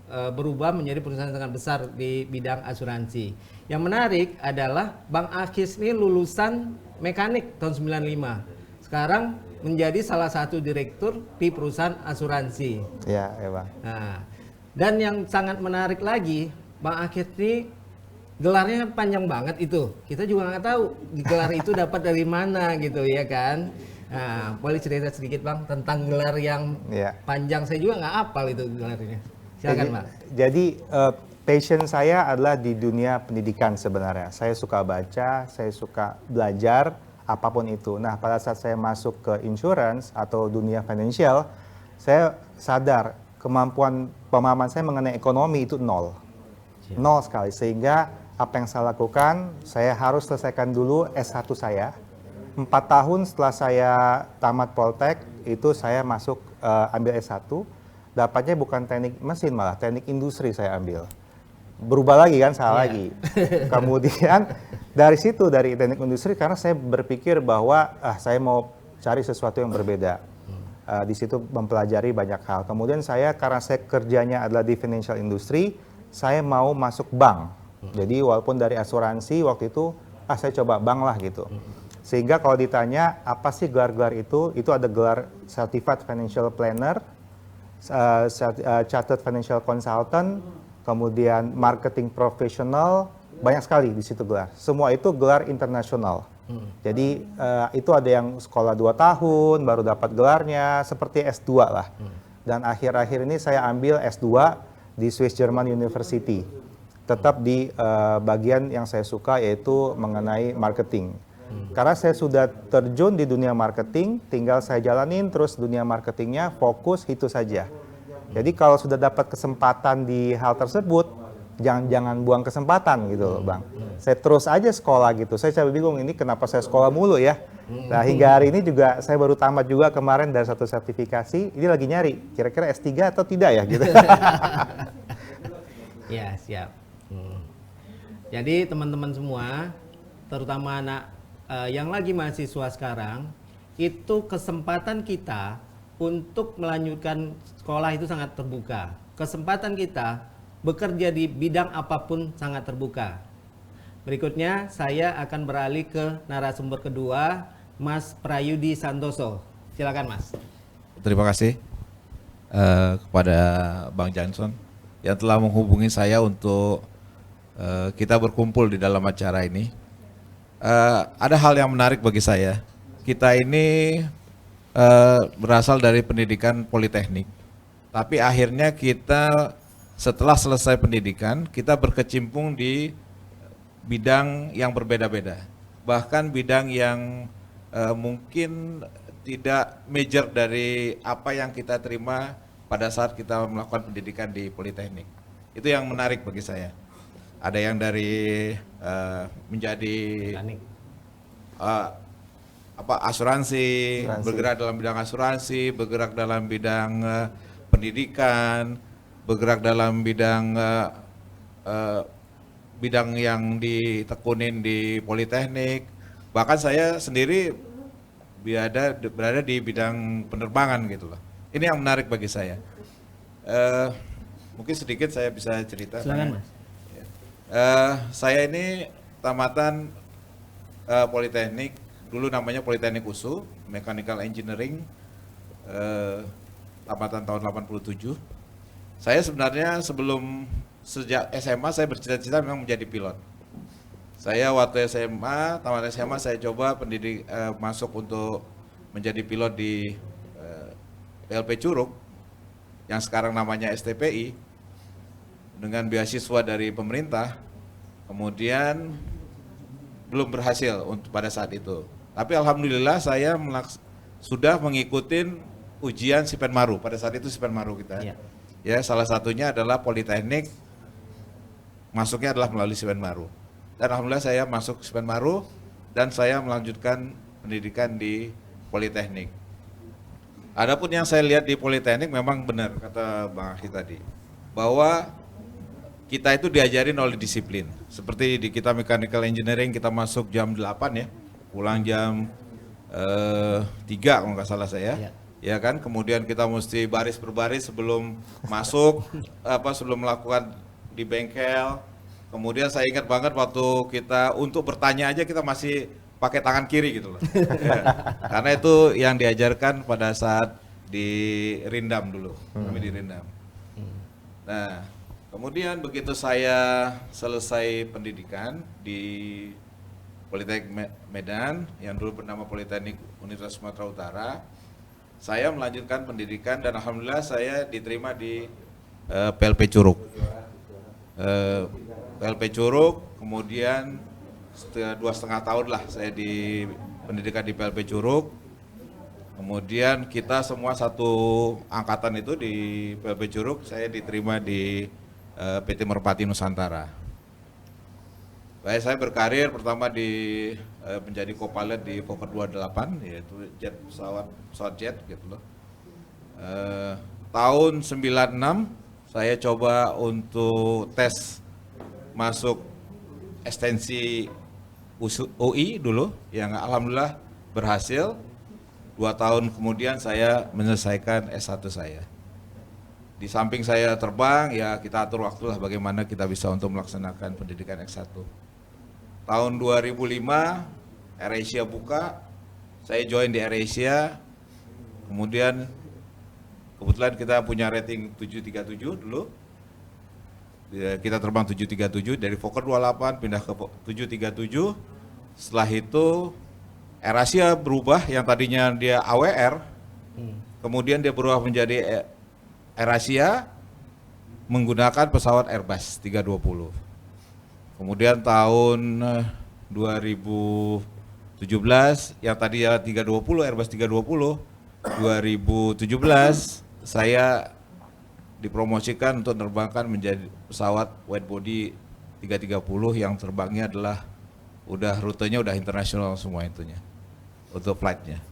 berubah menjadi perusahaan sangat besar di bidang asuransi. Yang menarik adalah Bang Akis ini lulusan mekanik tahun 95. Sekarang menjadi salah satu direktur di perusahaan asuransi. Ya, Bang. Nah, dan yang sangat menarik lagi, Bang Akis ini gelarnya panjang banget itu. Kita juga nggak tahu gelar itu dapat dari mana gitu ya kan. Nah, boleh cerita sedikit Bang tentang gelar yang panjang, saya juga nggak hafal itu gelarnya. Silakan Bang. Jadi passion saya adalah di dunia pendidikan sebenarnya. Saya suka baca, saya suka belajar, apapun itu. Nah, pada saat saya masuk ke insurance atau dunia financial, saya sadar pemahaman saya mengenai ekonomi itu nol sekali. Sehingga apa yang saya lakukan, saya harus selesaikan dulu S1 saya. 4 tahun setelah saya tamat Poltek, itu saya masuk ambil S1. Dapatnya bukan teknik mesin, malah teknik industri saya ambil. Berubah lagi kan, salah lagi. Kemudian dari situ, dari teknik industri, karena saya berpikir bahwa saya mau cari sesuatu yang berbeda. Di situ mempelajari banyak hal. Kemudian karena saya kerjanya adalah di financial industry, saya mau masuk bank. Jadi walaupun dari asuransi waktu itu, saya coba bank lah gitu. Sehingga kalau ditanya apa sih gelar-gelar itu ada gelar Certified Financial Planner, Chartered Financial Consultant, kemudian Marketing Professional, banyak sekali di situ gelar. Semua itu gelar internasional. Jadi itu ada yang sekolah 2 tahun baru dapat gelarnya, seperti S2 lah. Dan akhir-akhir ini saya ambil S2 di Swiss German University. Tetap di bagian yang saya suka, yaitu mengenai marketing. Karena saya sudah terjun di dunia marketing, tinggal saya jalanin terus dunia marketingnya, fokus itu saja. Jadi kalau sudah dapat kesempatan di hal tersebut, jangan buang kesempatan gitu loh Bang. Saya terus aja sekolah gitu. Saya coba bingung ini kenapa saya sekolah mulu ya. Nah hingga hari ini juga saya baru tamat juga kemarin dari satu sertifikasi. Ini lagi nyari kira-kira S3 atau tidak ya gitu. Ya siap. Jadi teman-teman semua, terutama anak yang lagi mahasiswa sekarang, itu kesempatan kita untuk melanjutkan sekolah itu sangat terbuka. Kesempatan kita bekerja di bidang apapun sangat terbuka. Berikutnya saya akan beralih ke narasumber kedua, Mas Prayudi Santoso. Silakan Mas. Terima kasih kepada Bang Johnson yang telah menghubungi saya untuk kita berkumpul di dalam acara ini. Ada hal yang menarik bagi saya. Kita ini berasal dari pendidikan politeknik, tapi akhirnya kita setelah selesai pendidikan kita berkecimpung di bidang yang berbeda-beda, bahkan bidang yang mungkin tidak major dari apa yang kita terima pada saat kita melakukan pendidikan di politeknik. Itu yang menarik bagi saya. Ada yang dari menjadi asuransi, bergerak dalam bidang asuransi, bergerak dalam bidang pendidikan, bergerak dalam bidang yang ditekunin di politeknik. Bahkan saya sendiri berada di bidang penerbangan gitu loh. Ini yang menarik bagi saya. Mungkin sedikit saya bisa cerita. Silakan Mas. Saya ini tamatan politeknik, dulu namanya Politeknik USU, Mechanical Engineering, tamatan tahun 87. Saya sebenarnya sejak SMA saya bercita-cita memang menjadi pilot. Saya waktu SMA, tamat SMA saya coba masuk untuk menjadi pilot di PLP Curug, yang sekarang namanya STPI, dengan beasiswa dari pemerintah. Kemudian belum berhasil pada saat itu. Tapi alhamdulillah saya sudah mengikuti ujian Sipenmaru. Pada saat itu Sipenmaru kita. Ya, salah satunya adalah Politeknik, masuknya adalah melalui Sipenmaru. Dan alhamdulillah saya masuk Sipenmaru dan saya melanjutkan pendidikan di Politeknik. Adapun yang saya lihat di Politeknik memang benar kata Bang Akhi tadi, bahwa kita itu diajarin oleh disiplin. Seperti di kita Mechanical Engineering kita masuk jam 8 ya, pulang jam 3 kalau nggak salah saya. Ya kan, kemudian kita mesti baris per baris sebelum masuk, sebelum melakukan di bengkel. Kemudian saya ingat banget waktu kita untuk bertanya aja kita masih pakai tangan kiri gitu loh. Karena itu yang diajarkan pada saat di Rindam dulu, kami di Rindam. Nah, kemudian begitu saya selesai pendidikan di Politeknik Medan, yang dulu bernama Politeknik Universitas Sumatera Utara, saya melanjutkan pendidikan dan alhamdulillah saya diterima di PLP Curug. PLP Curug, kemudian 2,5 tahun lah saya di pendidikan di PLP Curug. Kemudian kita semua satu angkatan itu di PLP Curug, saya diterima di PT Merpati Nusantara. Baik, saya berkarir pertama di menjadi co-pilot di Fokker 28, yaitu jet pesawat jet gitu loh. Tahun 96 saya coba untuk tes masuk ekstensi UI dulu, yang alhamdulillah berhasil. 2 tahun kemudian saya menyelesaikan S1 saya. Di samping saya terbang, ya kita atur waktu lah bagaimana kita bisa untuk melaksanakan pendidikan S1. Tahun 2005 AirAsia buka, saya join di AirAsia, kemudian kebetulan kita punya rating 737 dulu, kita terbang 737 dari Fokker 28 pindah ke 737, setelah itu AirAsia berubah, yang tadinya dia AWR, kemudian dia berubah menjadi AirAsia menggunakan pesawat Airbus 320. Kemudian tahun 2017 yang tadi ya 320 Airbus 320, 2017 saya dipromosikan untuk menerbangkan menjadi pesawat wide body 330 yang terbangnya adalah udah rutenya udah internasional semua itunya untuk flightnya.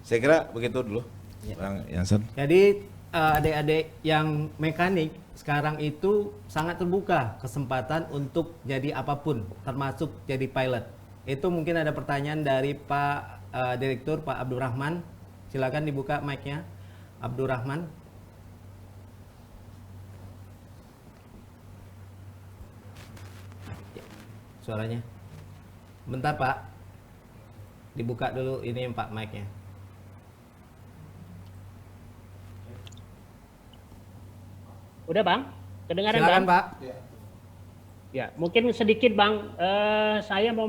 Saya kira begitu dulu, Bang Jansen. Jadi adik-adik yang mekanik sekarang itu sangat terbuka kesempatan untuk jadi apapun, termasuk jadi pilot. Itu mungkin ada pertanyaan dari Pak Direktur, Pak Abdurrahman. Silakan dibuka mic-nya, Abdurrahman. Suaranya. Bentar Pak, dibuka dulu ini Pak mic-nya. Udah Bang, kedengaran Silakan, Bang? Pak. Ya, mungkin sedikit Bang, saya mau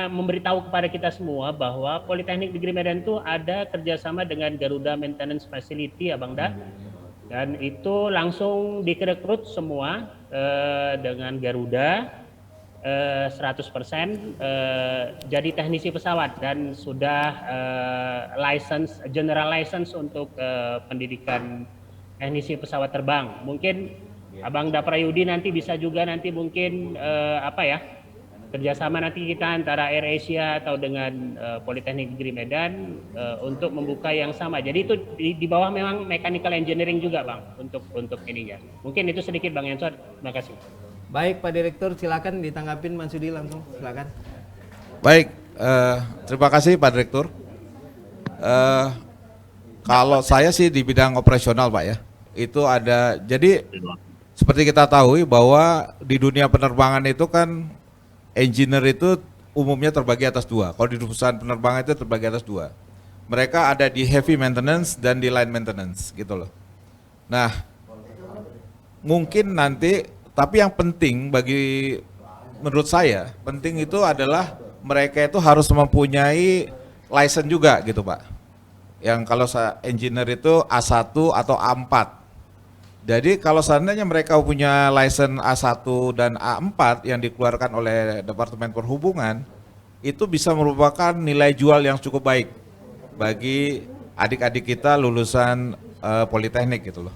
memberitahu kepada kita semua bahwa Politeknik Negeri Medan itu ada kerjasama dengan Garuda Maintenance Facility ya Bang Dan. Dan itu langsung direkrut semua dengan Garuda 100% jadi teknisi pesawat dan sudah general license untuk pendidikan teknisi pesawat terbang. Mungkin Abang Daprayudi nanti bisa juga nanti mungkin kerjasama nanti kita antara AirAsia atau dengan Politeknik Negeri Medan untuk membuka yang sama. Jadi itu di bawah memang mechanical engineering juga Bang untuk ininya. Mungkin itu sedikit Bang Yanson. Terima kasih. Baik Pak Direktur, silakan ditanggapin Mansudi langsung, silakan. Baik, terima kasih Pak Direktur. Kalau saya sih di bidang operasional Pak ya, itu ada, jadi seperti kita tahu bahwa di dunia penerbangan itu kan engineer itu umumnya terbagi atas dua. Kalau di perusahaan penerbangan itu terbagi atas dua. Mereka ada di heavy maintenance dan di line maintenance gitu loh. Nah, mungkin nanti, tapi yang penting bagi menurut saya, penting itu adalah mereka itu harus mempunyai license juga gitu Pak. Yang kalau engineer itu A1 atau A4. Jadi kalau seandainya mereka punya license A1 dan A4 yang dikeluarkan oleh Departemen Perhubungan, itu bisa merupakan nilai jual yang cukup baik bagi adik-adik kita lulusan politeknik gitu loh.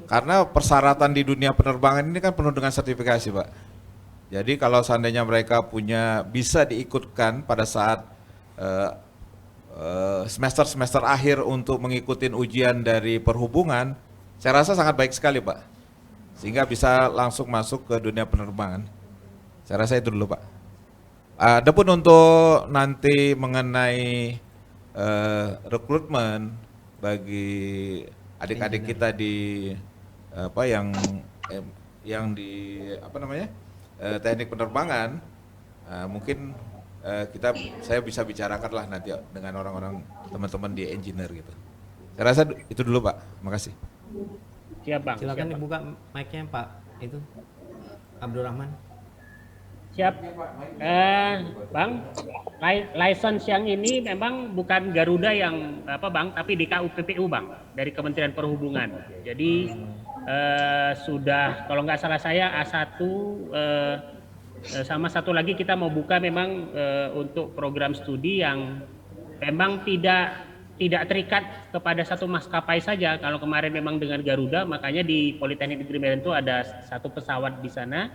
Karena persyaratan di dunia penerbangan ini kan penuh dengan sertifikasi, Pak. Jadi kalau seandainya mereka bisa diikutkan pada saat semester-semester akhir untuk mengikuti ujian dari perhubungan, saya rasa sangat baik sekali, Pak. Sehingga bisa langsung masuk ke dunia penerbangan. Saya rasa itu dulu, Pak. Adapun untuk nanti mengenai rekrutmen bagi adik-adik kita di yang di teknik penerbangan, mungkin saya bisa bicarakan lah nanti dengan orang-orang teman-teman di engineer gitu. Saya rasa itu dulu, Pak. Makasih. Siap, Bang. Silakan Siap, Bang. dibuka mic-nya, Pak. Itu Abdurrahman. Siap, Bang. License yang ini memang bukan Garuda yang Bang, tapi DKUPPU, Bang, dari Kementerian Perhubungan. Jadi sudah, kalau nggak salah saya A1, sama satu lagi kita mau buka memang untuk program studi yang memang tidak terikat kepada satu maskapai saja. Kalau kemarin memang dengan Garuda, makanya di Politeknik Negeri Medan itu ada satu pesawat di sana.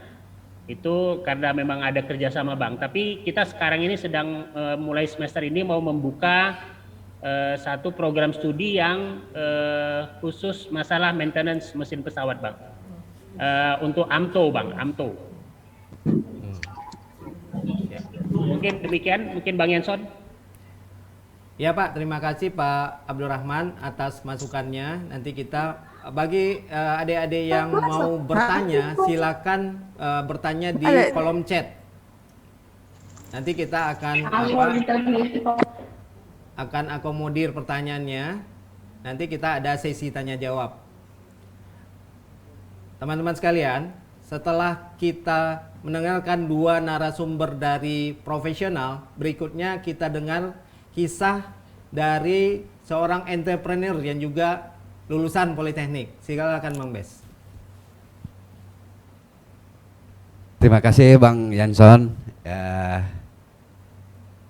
Itu karena memang ada kerjasama, Bang. Tapi kita sekarang ini sedang mulai semester ini mau membuka satu program studi yang khusus masalah maintenance mesin pesawat, Bang. Untuk AMTO, Bang, AMTO. Mungkin demikian, mungkin Bang Yanson. Ya, Pak, terima kasih Pak Abdurrahman atas masukannya. Nanti kita bagi adik-adik yang mau bertanya, silakan bertanya di kolom chat. Nanti kita akan akomodir pertanyaannya. Nanti kita ada sesi tanya jawab. Teman-teman sekalian, setelah kita mendengarkan dua narasumber dari profesional, berikutnya kita dengar kisah dari seorang entrepreneur yang juga lulusan Politeknik. Silakan Bang Bes. Terima kasih Bang Yanson.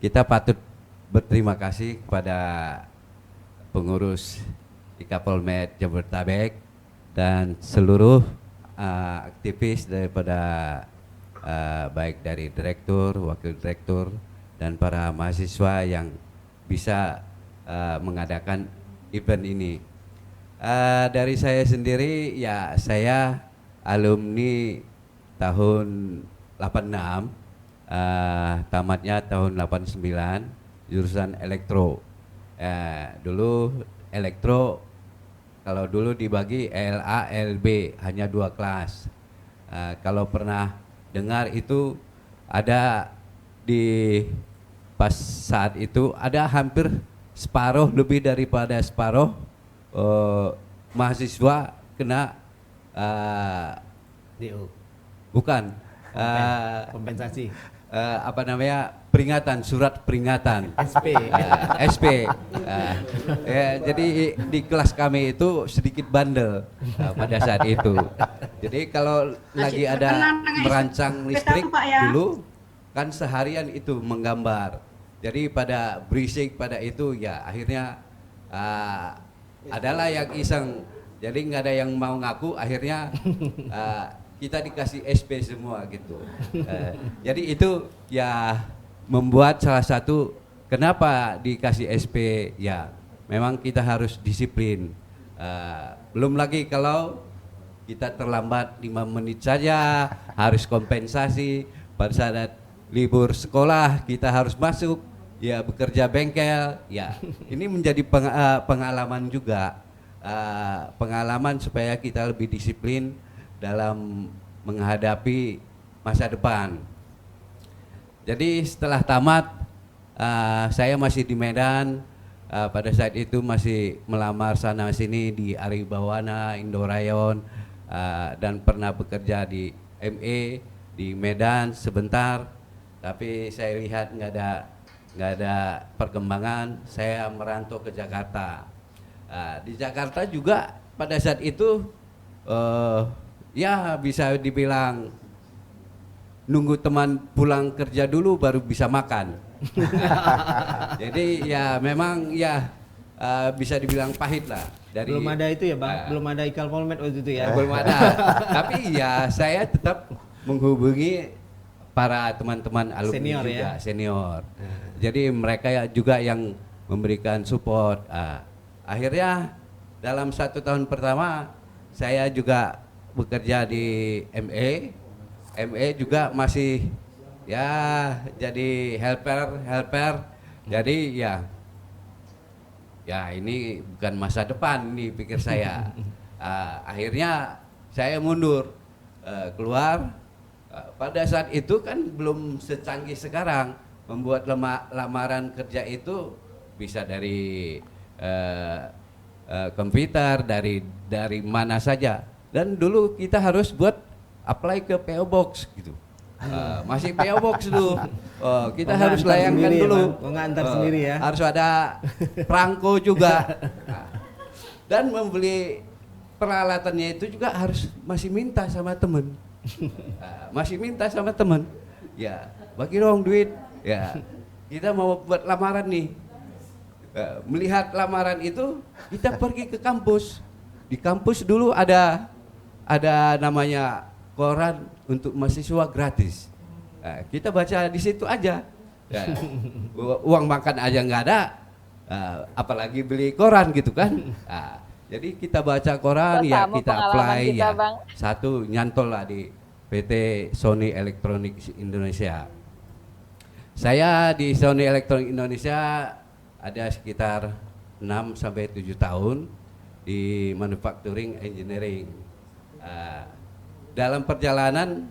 Kita patut berterima kasih kepada pengurus Ikapolmed Jabodetabek dan seluruh aktivis daripada baik dari direktur, wakil direktur, dan para mahasiswa yang bisa mengadakan event ini. Dari saya sendiri, ya saya alumni tahun 86, tamatnya tahun 89, jurusan elektro. Dulu elektro, kalau dulu dibagi LA, LB, hanya 2 kelas. Kalau pernah dengar itu ada di pas saat itu ada hampir separuh, lebih daripada separuh mahasiswa kena DO. Bukan kompensasi. Peringatan, surat peringatan. SP. Jadi di kelas kami itu sedikit bandel pada saat itu. Jadi kalau lagi ada merancang listrik dulu kan seharian itu menggambar. Jadi pada berisik pada itu ya akhirnya adalah yang iseng. Jadi nggak ada yang mau ngaku, akhirnya kita dikasih SP semua gitu. Jadi itu ya membuat salah satu kenapa dikasih SP, ya memang kita harus disiplin. Belum lagi kalau kita terlambat 5 menit saja harus kompensasi. Pada saat libur sekolah kita harus masuk, ya bekerja bengkel, ya ini menjadi pengalaman juga, pengalaman supaya kita lebih disiplin dalam menghadapi masa depan. Jadi setelah tamat, saya masih di Medan. Pada saat itu masih melamar sana sini di Aribawana, Indorayon, dan pernah bekerja di ME di Medan sebentar. Tapi saya lihat nggak ada perkembangan. Saya merantau ke Jakarta. Di Jakarta juga pada saat itu ya bisa dibilang nunggu teman pulang kerja dulu baru bisa makan. Jadi ya memang ya bisa dibilang pahit lah. Dari Belum ada itu ya Bang, belum ada ikal polmed waktu itu ya. belum ada. Tapi ya saya tetap menghubungi para teman-teman alumni Senior juga, ya? senior. Jadi mereka juga yang memberikan support. Akhirnya dalam 1 tahun pertama saya juga bekerja di ME juga masih ya jadi helper. Jadi ya ini bukan masa depan nih pikir saya. Akhirnya saya mundur keluar. Pada saat itu kan belum secanggih sekarang, membuat lamaran kerja itu bisa dari komputer, dari mana saja. Dan dulu kita harus buat apply ke PO Box gitu. Masih PO Box dulu. Kita harus layangkan dulu. Ngantar sendiri ya. Harus ada perangko juga. Dan membeli peralatannya itu juga harus masih minta sama teman. Ya, bagi dong duit. Ya, kita mau buat lamaran nih. Melihat lamaran itu, kita pergi ke kampus. Di kampus dulu ada namanya koran untuk mahasiswa gratis. Kita baca di situ aja. Uang makan aja nggak ada, apalagi beli koran gitu kan. Jadi kita baca koran, ya kita apply ya. Bang. Satu nyantol lah di PT Sony Electronics Indonesia. Saya di Sony Electronics Indonesia ada sekitar 6 sampai 7 tahun di manufacturing engineering. Dalam perjalanan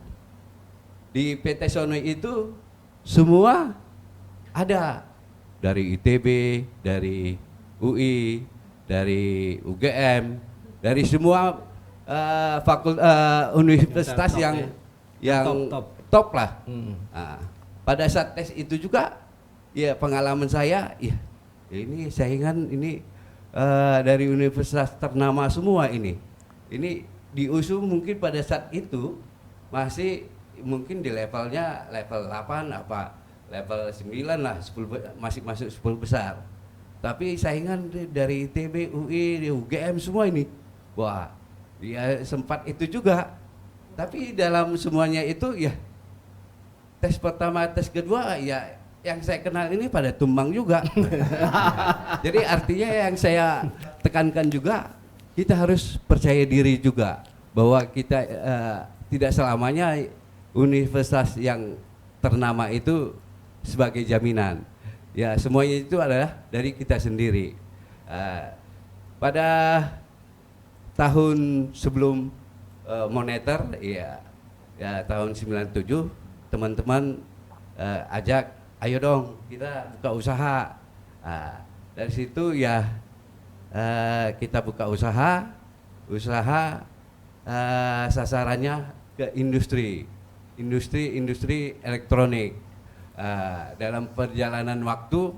di PT Sony itu semua ada, dari ITB, dari UI, dari UGM, dari semua universitas yang top lah. Pada saat tes itu juga, ya pengalaman saya, ya ini saingan ini dari universitas ternama semua ini. Ini diusung mungkin pada saat itu masih mungkin di levelnya level 8 apa level 9 lah, 10, masih masuk 10 besar. Tapi saingan dari ITB, UI, UGM semua ini, wah, ya sempat itu juga. Tapi dalam semuanya itu ya tes pertama, tes kedua ya yang saya kenal ini pada tumbang juga. Jadi artinya yang saya tekankan juga, kita harus percaya diri juga bahwa kita tidak selamanya universitas yang ternama itu sebagai jaminan. Ya semuanya itu adalah dari kita sendiri. Pada tahun sebelum moneter, ya tahun 97, teman-teman ajak, ayo dong kita buka usaha. Dari situ ya kita buka usaha sasarannya ke industri elektronik. Dalam perjalanan waktu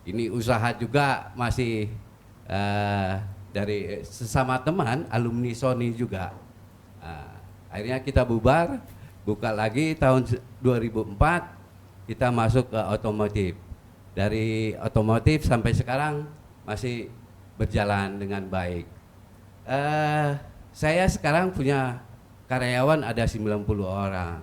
ini usaha juga masih dari sesama teman alumni Sony juga. Akhirnya kita bubar, buka lagi tahun 2004, kita masuk ke otomotif. Dari otomotif sampai sekarang masih berjalan dengan baik. Saya sekarang punya karyawan ada 90 orang.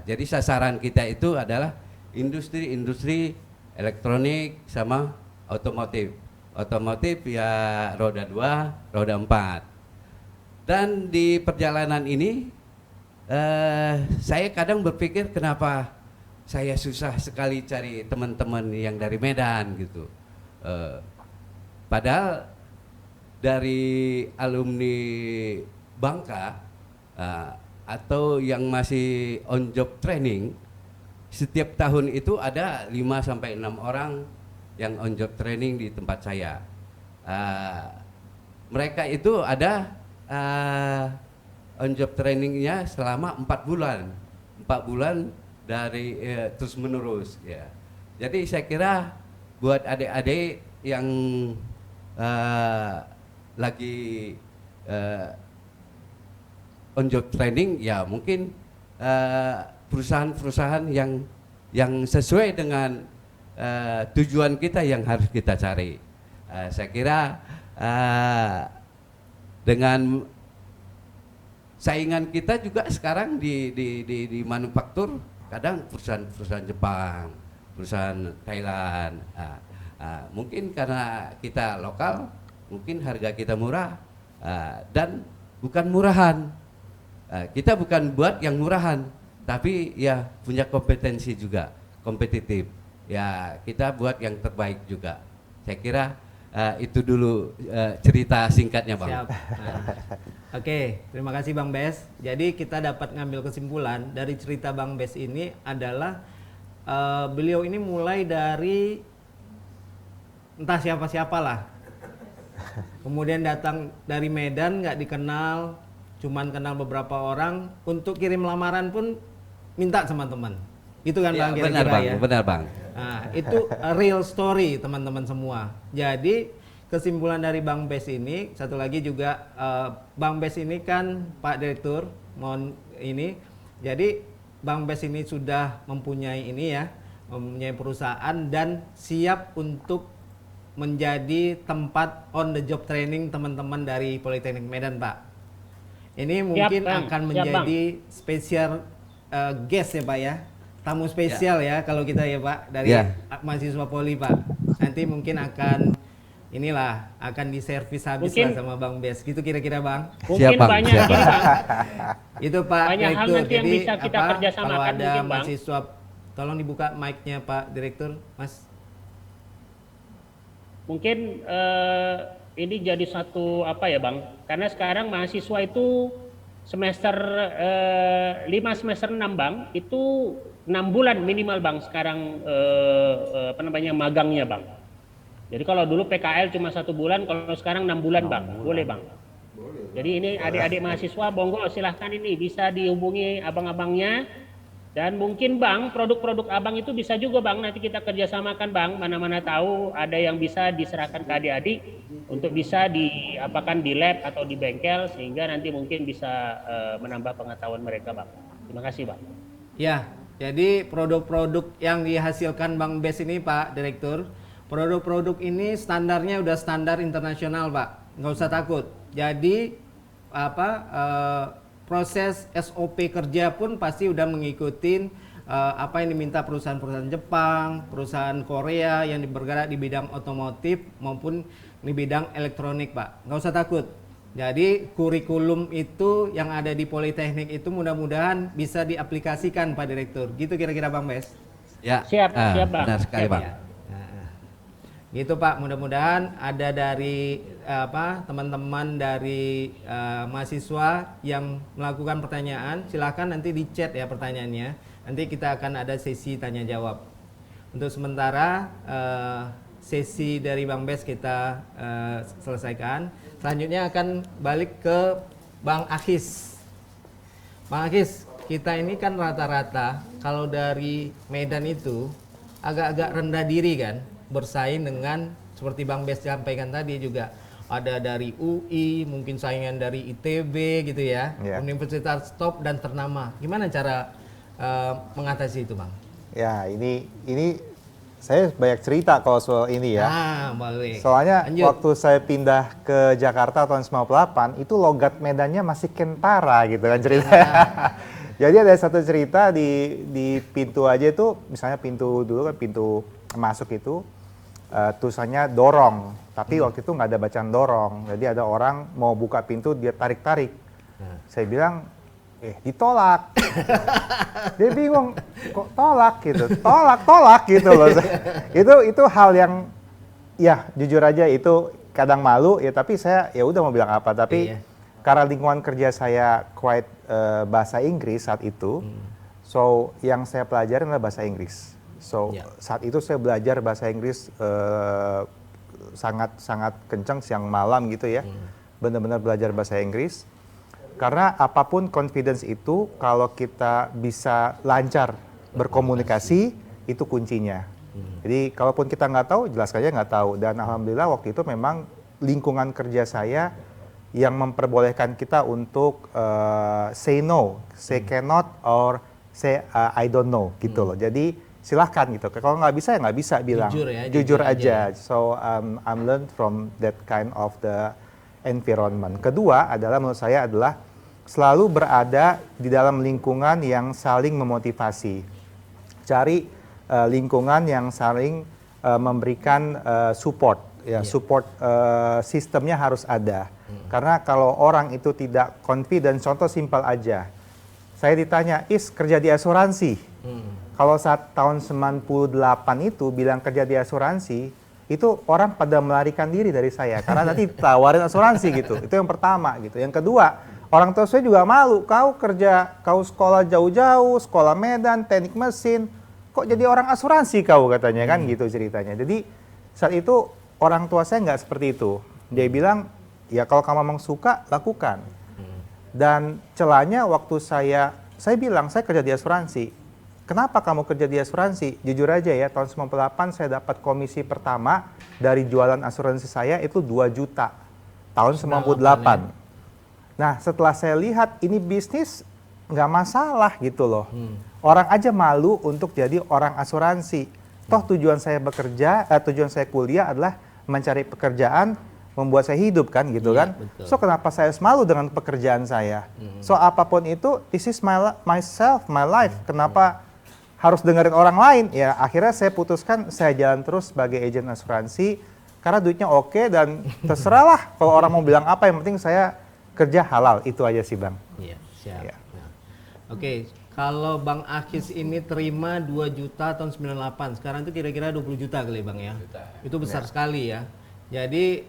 Jadi sasaran kita itu adalah industri elektronik sama otomotif. Otomotif ya roda 2, roda 4. Dan di perjalanan ini saya kadang berpikir kenapa saya susah sekali cari teman-teman yang dari Medan gitu. Padahal dari alumni Bangka atau yang masih on job training, setiap tahun itu ada 5 sampai 6 orang yang on job training di tempat saya. Mereka itu ada on job trainingnya selama 4 bulan. 4 bulan dari terus menerus ya. Jadi saya kira buat adik-adik yang lagi on job training, ya mungkin perusahaan-perusahaan yang sesuai dengan tujuan kita yang harus kita cari. Saya kira dengan saingan kita juga sekarang di manufaktur, kadang perusahaan Jepang, perusahaan Thailand. Mungkin karena kita lokal, mungkin harga kita murah, dan bukan murahan. Kita bukan buat yang murahan, tapi ya punya kompetensi juga, kompetitif. Ya kita buat yang terbaik juga. Saya kira itu dulu cerita singkatnya, Bang. Siap. Oke, terima kasih Bang Bes. Jadi kita dapat ngambil kesimpulan dari cerita Bang Bes ini adalah beliau ini mulai dari entah siapa-siapalah. Kemudian datang dari Medan, nggak dikenal, cuman kenal beberapa orang. Untuk kirim lamaran pun minta sama teman. Itu kan Bang, kira-kira benar, Bang, ya. benar, Bang. Nah, itu a real story teman-teman semua. Jadi kesimpulan dari Bang Bes ini, satu lagi juga Bang Bes ini kan Pak Direktur, mohon ini. Jadi Bang Bes ini sudah mempunyai ini ya, mempunyai perusahaan dan siap untuk menjadi tempat on the job training teman-teman dari Politeknik Medan, Pak. Ini mungkin akan menjadi spesial guest ya, Pak ya. Tamu spesial ya kalau kita ya, Pak, dari mahasiswa Poli, Pak. Nanti mungkin akan akan diservis habis lah sama Bang Bes. Gitu kira-kira, Bang. Mungkin banyak itu Pak banyak hal Direktur. nanti yang Jadi bisa kita kerjasamakan kalau ada mungkin, Bang. mahasiswa, tolong dibuka mic-nya Pak Direktur, Mas. Mungkin ini jadi satu apa ya, Bang? Karena sekarang mahasiswa itu semester 5 semester 6, Bang, itu 6 bulan minimal, Bang, sekarang magangnya, Bang. Jadi kalau dulu PKL cuma 1 bulan, kalau sekarang 6 bulan, Bang. Boleh, Bang. Jadi ini adik-adik mahasiswa, monggo silahkan ini bisa dihubungi abang-abangnya. Dan mungkin, Bang, produk-produk abang itu bisa juga, Bang, nanti kita kerjasamakan, Bang. Mana-mana tahu ada yang bisa diserahkan ke adik-adik untuk bisa diapakan di lab atau di bengkel, sehingga nanti mungkin bisa menambah pengetahuan mereka, Bang. Terima kasih, Bang. Ya, jadi produk-produk yang dihasilkan Bang Bes ini, Pak Direktur, produk-produk ini standarnya udah standar internasional, Pak. Nggak usah takut. Jadi proses SOP kerja pun pasti udah mengikuti apa yang diminta perusahaan-perusahaan Jepang, perusahaan Korea yang bergerak di bidang otomotif maupun di bidang elektronik, Pak. Nggak usah takut. Jadi kurikulum itu yang ada di Politeknik itu mudah-mudahan bisa diaplikasikan, Pak Direktur. Gitu kira-kira, Bang Bes? Ya, siap, Bang. Benar sekali, Bang. Ya. Gitu, Pak, mudah-mudahan ada dari teman-teman dari mahasiswa yang melakukan pertanyaan, silakan nanti di chat ya pertanyaannya. Nanti kita akan ada sesi tanya jawab. Untuk sementara sesi dari Bang Bes kita selesaikan. Selanjutnya akan balik ke Bang Akis. Bang Akis, kita ini kan rata-rata kalau dari Medan itu agak-agak rendah diri kan, bersaing dengan seperti Bang Bes sampaikan tadi juga ada dari UI, mungkin saingan dari ITB gitu ya, universitas top dan ternama. Gimana cara mengatasi itu, Bang? Ya, ini saya banyak cerita kalau soal ini ya. Boleh. Soalnya lanjut. waktu saya pindah ke Jakarta tahun 98, itu logat Medannya masih kentara gitu kan ceritanya. Jadi ada satu cerita di pintu aja itu, misalnya pintu dulu kan pintu masuk itu tulisannya dorong, tapi waktu itu nggak ada bacaan dorong. Jadi ada orang mau buka pintu dia tarik-tarik. Saya bilang, ditolak. Dia bingung, kok tolak gitu, tolak gitu loh. Itu hal yang ya jujur aja itu kadang malu ya, tapi saya ya udah mau bilang apa, tapi karena lingkungan kerja saya quite bahasa Inggris saat itu, so yang saya pelajari adalah bahasa Inggris. So saat itu saya belajar bahasa Inggris sangat kencang siang malam gitu ya, benar-benar belajar bahasa Inggris. Karena apapun confidence itu, kalau kita bisa lancar berkomunikasi, itu kuncinya. Jadi kalaupun kita nggak tahu, jelas saja nggak tahu. Dan alhamdulillah waktu itu memang lingkungan kerja saya yang memperbolehkan kita untuk say no, say cannot, or say I don't know gitu loh. Jadi silahkan gitu. Kalau nggak bisa ya nggak bisa bilang. Jujur aja. So I'm learned from that kind of the environment. Kedua adalah menurut saya adalah selalu berada di dalam lingkungan yang saling memotivasi. Cari lingkungan yang saling memberikan support. Ya, support sistemnya harus ada. Karena kalau orang itu tidak confident, contoh simpel aja. Saya ditanya, kerja di asuransi. Kalau saat tahun 98 itu bilang kerja di asuransi, itu orang pada melarikan diri dari saya karena nanti tawarin asuransi gitu. Itu yang pertama gitu. Yang kedua, orang tua saya juga malu. Kau sekolah jauh-jauh, sekolah Medan, teknik mesin, kok jadi orang asuransi kau katanya kan gitu ceritanya. Jadi saat itu orang tua saya nggak seperti itu. Dia bilang, ya kalau kamu memang suka, lakukan. Dan celahnya waktu saya bilang, saya kerja di asuransi. Kenapa kamu kerja di asuransi? Jujur aja ya, tahun 98 saya dapat komisi pertama dari jualan asuransi saya itu 2 juta. Tahun 98. Nah setelah saya lihat ini bisnis nggak masalah gitu loh. Orang aja malu untuk jadi orang asuransi. Toh tujuan saya tujuan saya kuliah adalah mencari pekerjaan, membuat saya hidup kan gitu kan. Betul. So kenapa saya malu dengan pekerjaan saya? So apapun itu, this is myself, my life. Kenapa harus dengerin orang lain? Ya akhirnya saya putuskan saya jalan terus sebagai agen asuransi karena duitnya oke dan terserah lah kalau orang mau bilang apa, yang penting saya kerja halal, itu aja sih Bang. Iya, siap. Ya. Nah. Oke, kalau Bang Akis ini terima 2 juta tahun 98, sekarang itu kira-kira 20 juta kali Bang ya? Itu besar sekali ya. Jadi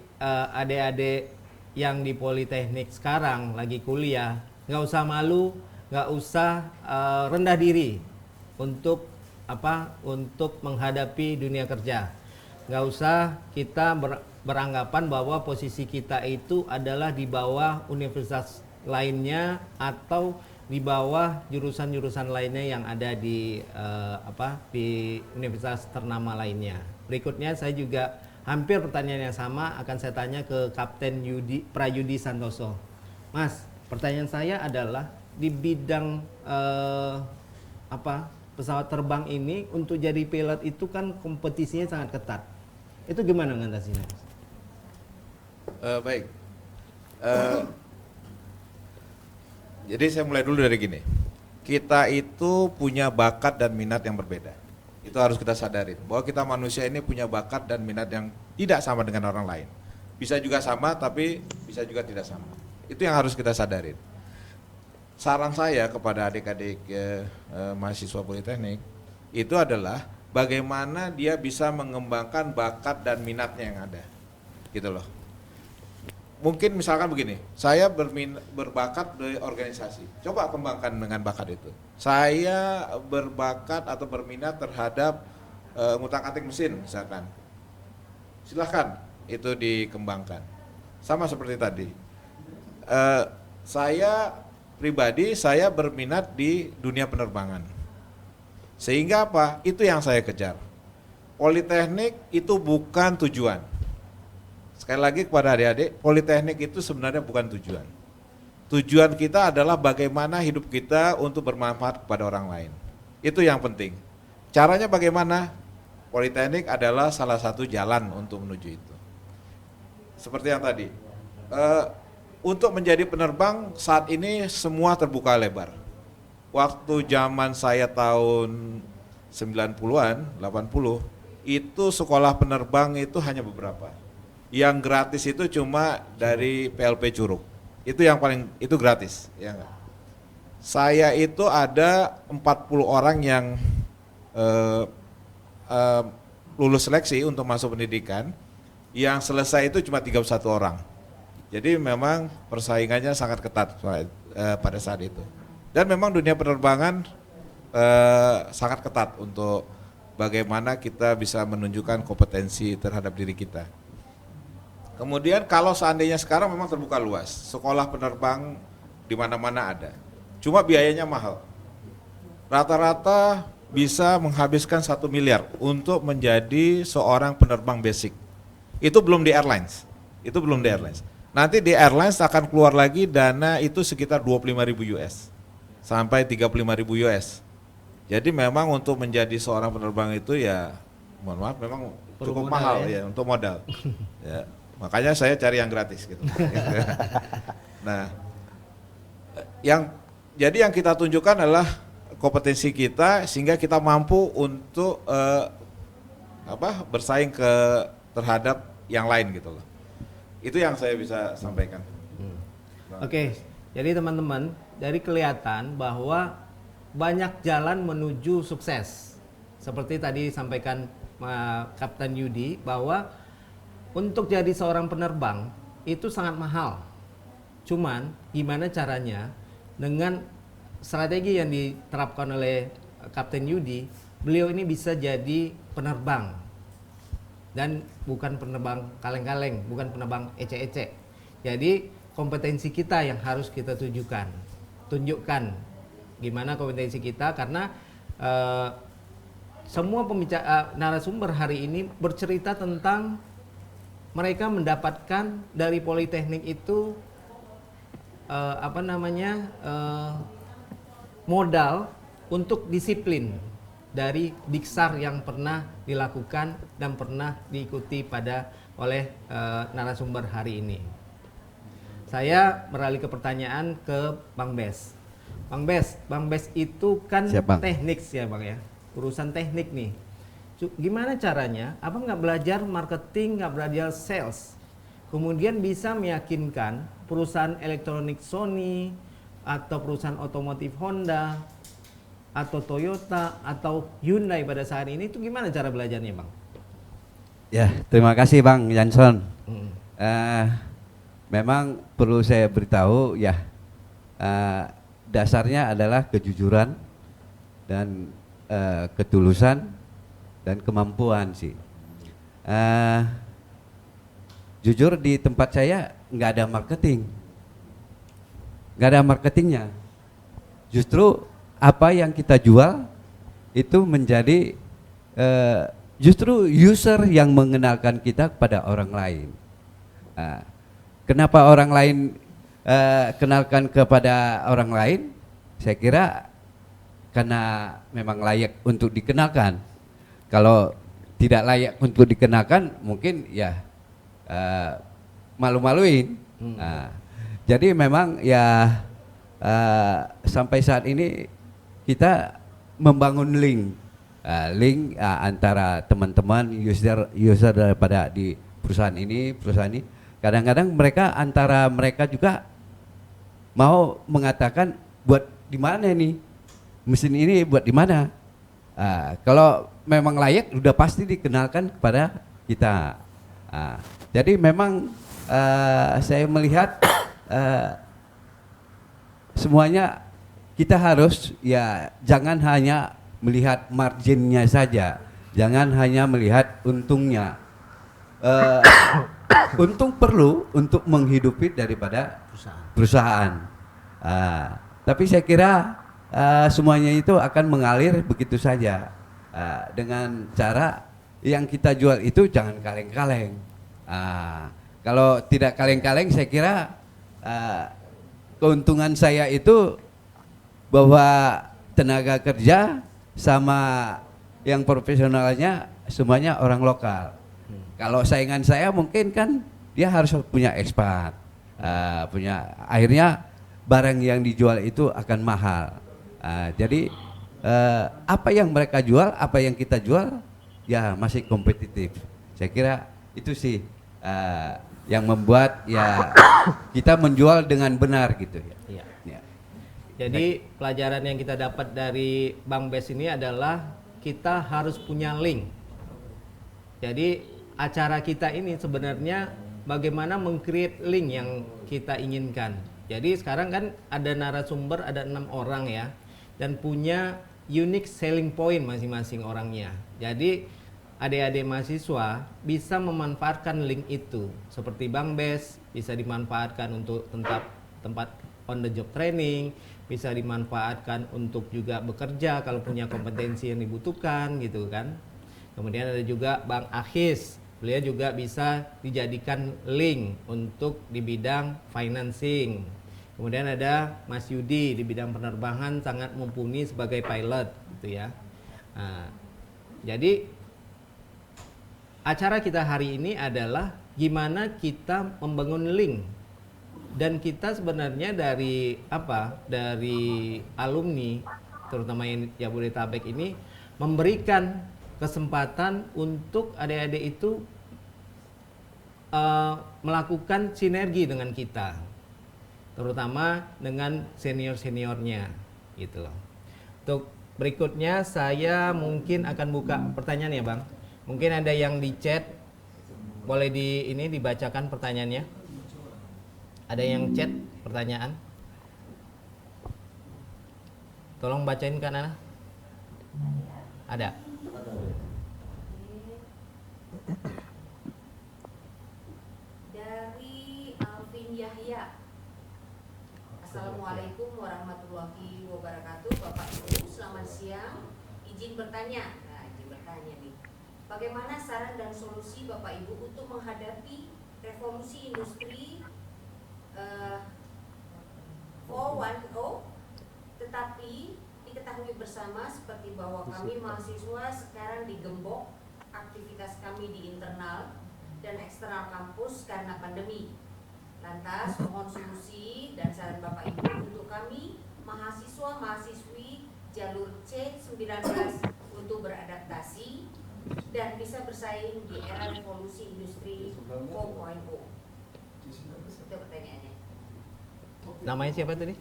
adik-adik yang di Politeknik sekarang lagi kuliah, nggak usah malu, nggak usah rendah diri untuk untuk menghadapi dunia kerja. Nggak usah kita beranggapan bahwa posisi kita itu adalah di bawah universitas lainnya atau di bawah jurusan-jurusan lainnya yang ada di di universitas ternama lainnya. Berikutnya saya juga hampir pertanyaan yang sama akan saya tanya ke Kapten Prayudi Santoso. Mas, pertanyaan saya adalah di bidang pesawat terbang ini untuk jadi pilot itu kan kompetisinya sangat ketat. Itu gimana mengatasinya? Baik. Jadi saya mulai dulu dari gini. Kita itu punya bakat dan minat yang berbeda. Itu harus kita sadarin bahwa kita manusia ini punya bakat dan minat yang tidak sama dengan orang lain. Bisa juga sama tapi bisa juga tidak sama. Itu yang harus kita sadarin. Saran saya kepada adik-adik mahasiswa Politeknik itu adalah bagaimana dia bisa mengembangkan bakat dan minatnya yang ada. Gitu loh. Mungkin misalkan begini, saya berbakat dari organisasi. Coba kembangkan dengan bakat itu. Saya berbakat atau berminat terhadap ngutak-atik mesin misalkan. Silahkan itu dikembangkan. Sama seperti tadi. Saya pribadi, saya berminat di dunia penerbangan. Sehingga apa? Itu yang saya kejar. Politeknik itu bukan tujuan. Sekali lagi kepada adik-adik, Politeknik itu sebenarnya bukan tujuan. Tujuan kita adalah bagaimana hidup kita untuk bermanfaat kepada orang lain. Itu yang penting. Caranya bagaimana? Politeknik adalah salah satu jalan untuk menuju itu. Seperti yang tadi, untuk menjadi penerbang saat ini semua terbuka lebar. Waktu zaman saya tahun 90-an, 80, itu sekolah penerbang itu hanya beberapa. Yang gratis itu cuma dari PLP Curug. Itu yang paling, itu gratis, ya enggak? Saya itu ada 40 orang yang lulus seleksi untuk masuk pendidikan, yang selesai itu cuma 31 orang. Jadi memang persaingannya sangat ketat pada saat itu. Dan memang dunia penerbangan sangat ketat untuk bagaimana kita bisa menunjukkan kompetensi terhadap diri kita. Kemudian kalau seandainya sekarang memang terbuka luas, sekolah penerbang di mana-mana ada. Cuma biayanya mahal. Rata-rata bisa menghabiskan 1 miliar untuk menjadi seorang penerbang basic. Itu belum di airlines. Itu belum di airlines. Nanti di airlines akan keluar lagi dana itu sekitar 25.000 US sampai 35.000 US. Jadi memang untuk menjadi seorang penerbang itu ya, mohon maaf, memang cukup modal mahal ya? ya untuk modal. Ya, makanya saya cari yang gratis gitu. Nah, jadi yang kita tunjukkan adalah kompetensi kita sehingga kita mampu untuk bersaing terhadap yang lain gitu loh. Itu yang saya bisa sampaikan. Oke, jadi teman-teman, dari kelihatan bahwa banyak jalan menuju sukses. Seperti tadi sampaikan Kapten Yudi bahwa untuk jadi seorang penerbang itu sangat mahal. Cuman gimana caranya dengan strategi yang diterapkan oleh Kapten Yudi, beliau ini bisa jadi penerbang. Dan bukan penerbang kaleng-kaleng, bukan penerbang ecek-ecek. Jadi kompetensi kita yang harus kita tunjukkan gimana kompetensi kita, karena semua narasumber hari ini bercerita tentang mereka mendapatkan dari Politeknik itu modal untuk disiplin dari Diksar yang pernah dilakukan dan pernah diikuti oleh narasumber hari ini. Saya beralih ke pertanyaan ke Bang Bes. Bang Bes itu kan teknik ya Bang ya, urusan teknik nih. Gimana caranya? Abang nggak belajar marketing, nggak belajar sales, kemudian bisa meyakinkan perusahaan elektronik Sony atau perusahaan otomotif Honda atau Toyota atau Hyundai pada saat ini, itu gimana cara belajarnya Bang? Ya, terima kasih Bang Janson. Memang perlu saya beritahu ya, dasarnya adalah kejujuran dan ketulusan dan kemampuan sih. Jujur di tempat saya nggak ada marketingnya. Justru apa yang kita jual itu menjadi justru user yang mengenalkan kita kepada orang lain. Kenapa orang lain kenalkan kepada orang lain? Saya kira karena memang layak untuk dikenalkan. Kalau tidak layak untuk dikenalkan, mungkin ya malu-maluin. Jadi memang ya sampai saat ini kita membangun link antara teman-teman user daripada di perusahaan ini. Kadang-kadang mereka juga mau mengatakan buat di mana nih mesin ini, buat di mana. Kalau memang layak sudah pasti dikenalkan kepada kita. Jadi memang saya melihat semuanya kita harus ya jangan hanya melihat marginnya saja, jangan hanya melihat untungnya. Untung perlu untuk menghidupi daripada perusahaan. Tapi saya kira semuanya itu akan mengalir begitu saja dengan cara yang kita jual itu jangan kaleng-kaleng. Kalau tidak kaleng-kaleng, saya kira keuntungan saya itu bahwa tenaga kerja sama yang profesionalnya semuanya orang lokal. Kalau saingan saya mungkin kan dia harus punya ekspat, akhirnya barang yang dijual itu akan mahal. Jadi apa yang mereka jual, apa yang kita jual, ya masih kompetitif. Saya kira itu sih yang membuat ya kita menjual dengan benar gitu ya. Iya. Jadi pelajaran yang kita dapat dari Bang Bes ini adalah kita harus punya link. Jadi acara kita ini sebenarnya bagaimana meng-create link yang kita inginkan. Jadi sekarang kan ada narasumber, ada 6 orang ya, dan punya unique selling point masing-masing orangnya. Jadi adik-adik mahasiswa bisa memanfaatkan link itu. Seperti Bang Bes bisa dimanfaatkan untuk tempat on the job training, bisa dimanfaatkan untuk juga bekerja kalau punya kompetensi yang dibutuhkan gitu kan. Kemudian ada juga Bang Akhis, beliau juga bisa dijadikan link untuk di bidang financing. Kemudian ada Mas Yudi di bidang penerbangan sangat mumpuni sebagai pilot gitu ya. Nah, jadi acara kita hari ini adalah gimana kita membangun link, dan kita sebenarnya dari alumni terutama yang Jabodetabek ini memberikan kesempatan untuk adik-adik itu melakukan sinergi dengan kita, terutama dengan senior-seniornya gitu loh. Untuk berikutnya saya mungkin akan buka pertanyaan ya Bang. Mungkin ada yang di chat, boleh dibacakan pertanyaannya. Ada yang chat pertanyaan? Tolong bacain Kak Nana. Ada. Dari Alvin Yahya. Assalamualaikum warahmatullahi wabarakatuh. Bapak Ibu, selamat siang. Izin bertanya. Nah, izin bertanya nih. Bagaimana saran dan solusi Bapak Ibu untuk menghadapi revolusi industri 4.0, tetapi diketahui bersama seperti bahwa kami mahasiswa sekarang digembok aktivitas kami di internal dan eksternal kampus karena pandemi. Lantas mohon solusi dan saran Bapak Ibu untuk kami mahasiswa-mahasiswi jalur C19 untuk beradaptasi dan bisa bersaing di era revolusi industri 4.0. Itu pertanyaannya. Namanya siapa tadi?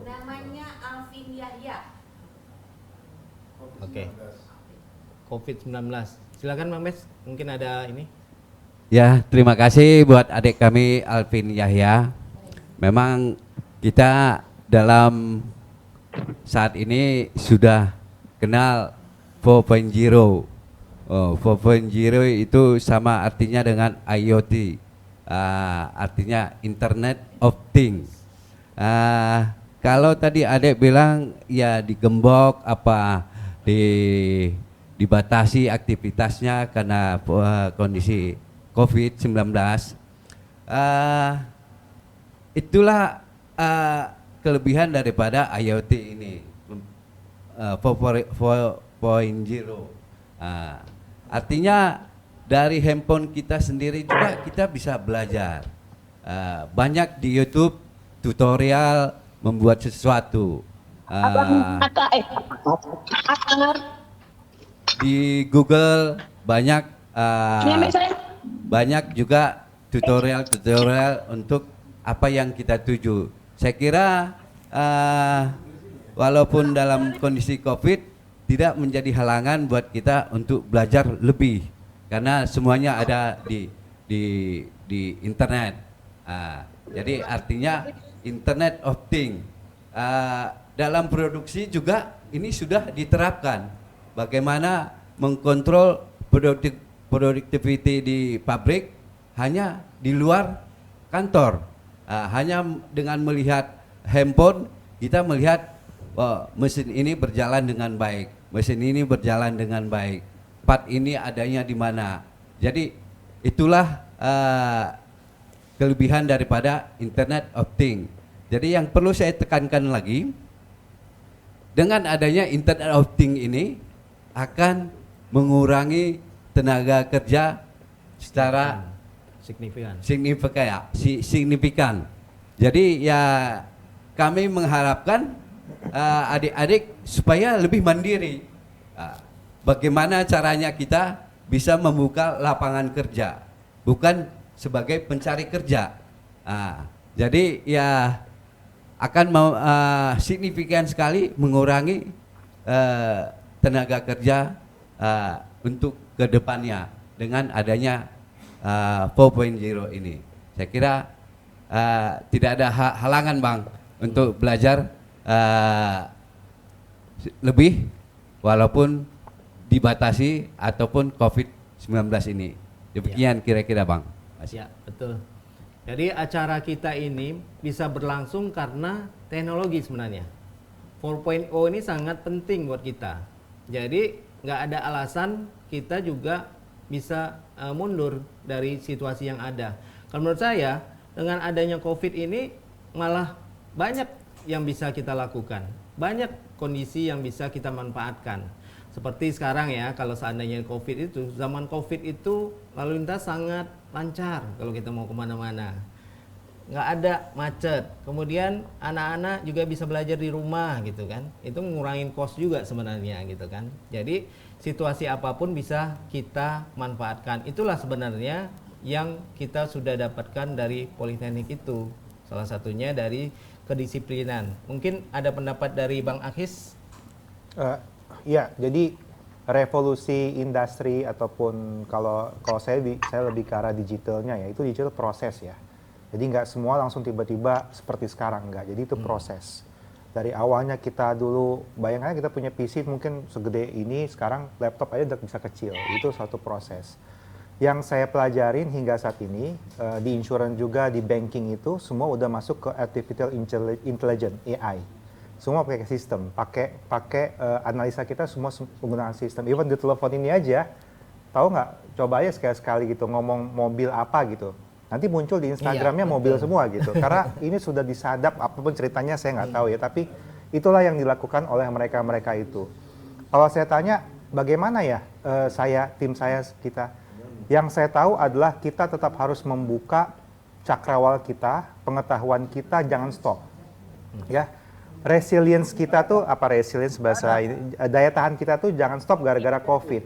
Namanya Alvin Yahya. Oke. COVID-19. Silakan Bang Mes, mungkin ada ini. Ya, terima kasih buat adik kami Alvin Yahya. Memang kita dalam saat ini sudah kenal 4.0. 4.0 itu sama artinya dengan IoT. Artinya Internet of Things. Kalau tadi adik bilang ya digembok dibatasi aktivitasnya karena kondisi COVID-19, itulah kelebihan daripada IoT ini 4.0. Artinya dari handphone kita sendiri juga kita bisa belajar. Banyak di YouTube tutorial membuat sesuatu. Di Google banyak juga tutorial untuk apa yang kita tuju. Saya kira walaupun dalam kondisi COVID tidak menjadi halangan buat kita untuk belajar lebih, karena semuanya ada di internet. Jadi artinya Internet of Things. Dalam produksi juga ini sudah diterapkan. Bagaimana mengkontrol productivity di pabrik hanya di luar kantor. Hanya dengan melihat handphone kita melihat mesin ini berjalan dengan baik, mesin ini berjalan dengan baik, part ini adanya di mana. Jadi itulah kelebihan daripada Internet of Things. Jadi yang perlu saya tekankan lagi, dengan adanya Internet of Things ini akan mengurangi tenaga kerja secara signifikan. Jadi ya kami mengharapkan adik-adik supaya lebih mandiri. Bagaimana caranya kita bisa membuka lapangan kerja, bukan sebagai pencari kerja. Jadi ya akan signifikan sekali mengurangi tenaga kerja untuk kedepannya dengan adanya 4.0 ini. Saya kira tidak ada halangan Bang untuk belajar lebih walaupun dibatasi ataupun COVID-19 ini. Demikian kira-kira Bang. Ya, betul. Jadi acara kita ini bisa berlangsung karena teknologi sebenarnya. 4.0 ini sangat penting buat kita. Jadi nggak ada alasan kita juga bisa mundur dari situasi yang ada. Kalau menurut saya dengan adanya COVID ini malah banyak yang bisa kita lakukan. banyak kondisi yang bisa kita manfaatkan. Seperti sekarang ya, kalau seandainya COVID itu, zaman COVID itu lalu lintas sangat lancar kalau kita mau kemana-mana. Nggak ada macet. Kemudian anak-anak juga bisa belajar di rumah gitu kan. Itu ngurangin cost juga sebenarnya gitu kan. Jadi situasi apapun bisa kita manfaatkan. Itulah sebenarnya yang kita sudah dapatkan dari Politeknik itu. Salah satunya dari kedisiplinan. Mungkin ada pendapat dari Bang Akis? Ya, jadi revolusi industri ataupun kalau saya lebih ke arah digitalnya ya, itu digital proses ya. Jadi nggak semua langsung tiba-tiba seperti sekarang, nggak. Jadi itu proses. Dari awalnya kita dulu, bayangkan kita punya PC mungkin segede ini, sekarang laptop aja udah bisa kecil. Itu suatu proses. Yang saya pelajarin hingga saat ini, di insurance juga, di banking itu, semua udah masuk ke artificial intelligence, AI. Semua pakai sistem, pakai analisa kita semua menggunakan sistem. Even di telepon ini aja, tahu nggak? Coba aja sekali-sekali gitu ngomong mobil apa gitu. Nanti muncul di Instagramnya mobil semua gitu. Karena ini sudah disadap, apapun ceritanya saya nggak tahu ya. Tapi itulah yang dilakukan oleh mereka-mereka itu. Kalau saya tanya, bagaimana ya tim saya, kita? Yang saya tahu adalah kita tetap harus membuka cakrawala kita, pengetahuan kita jangan stop. Ya, resilience kita tuh, apa resilience bahasa ini? Daya tahan kita tuh jangan stop gara-gara COVID.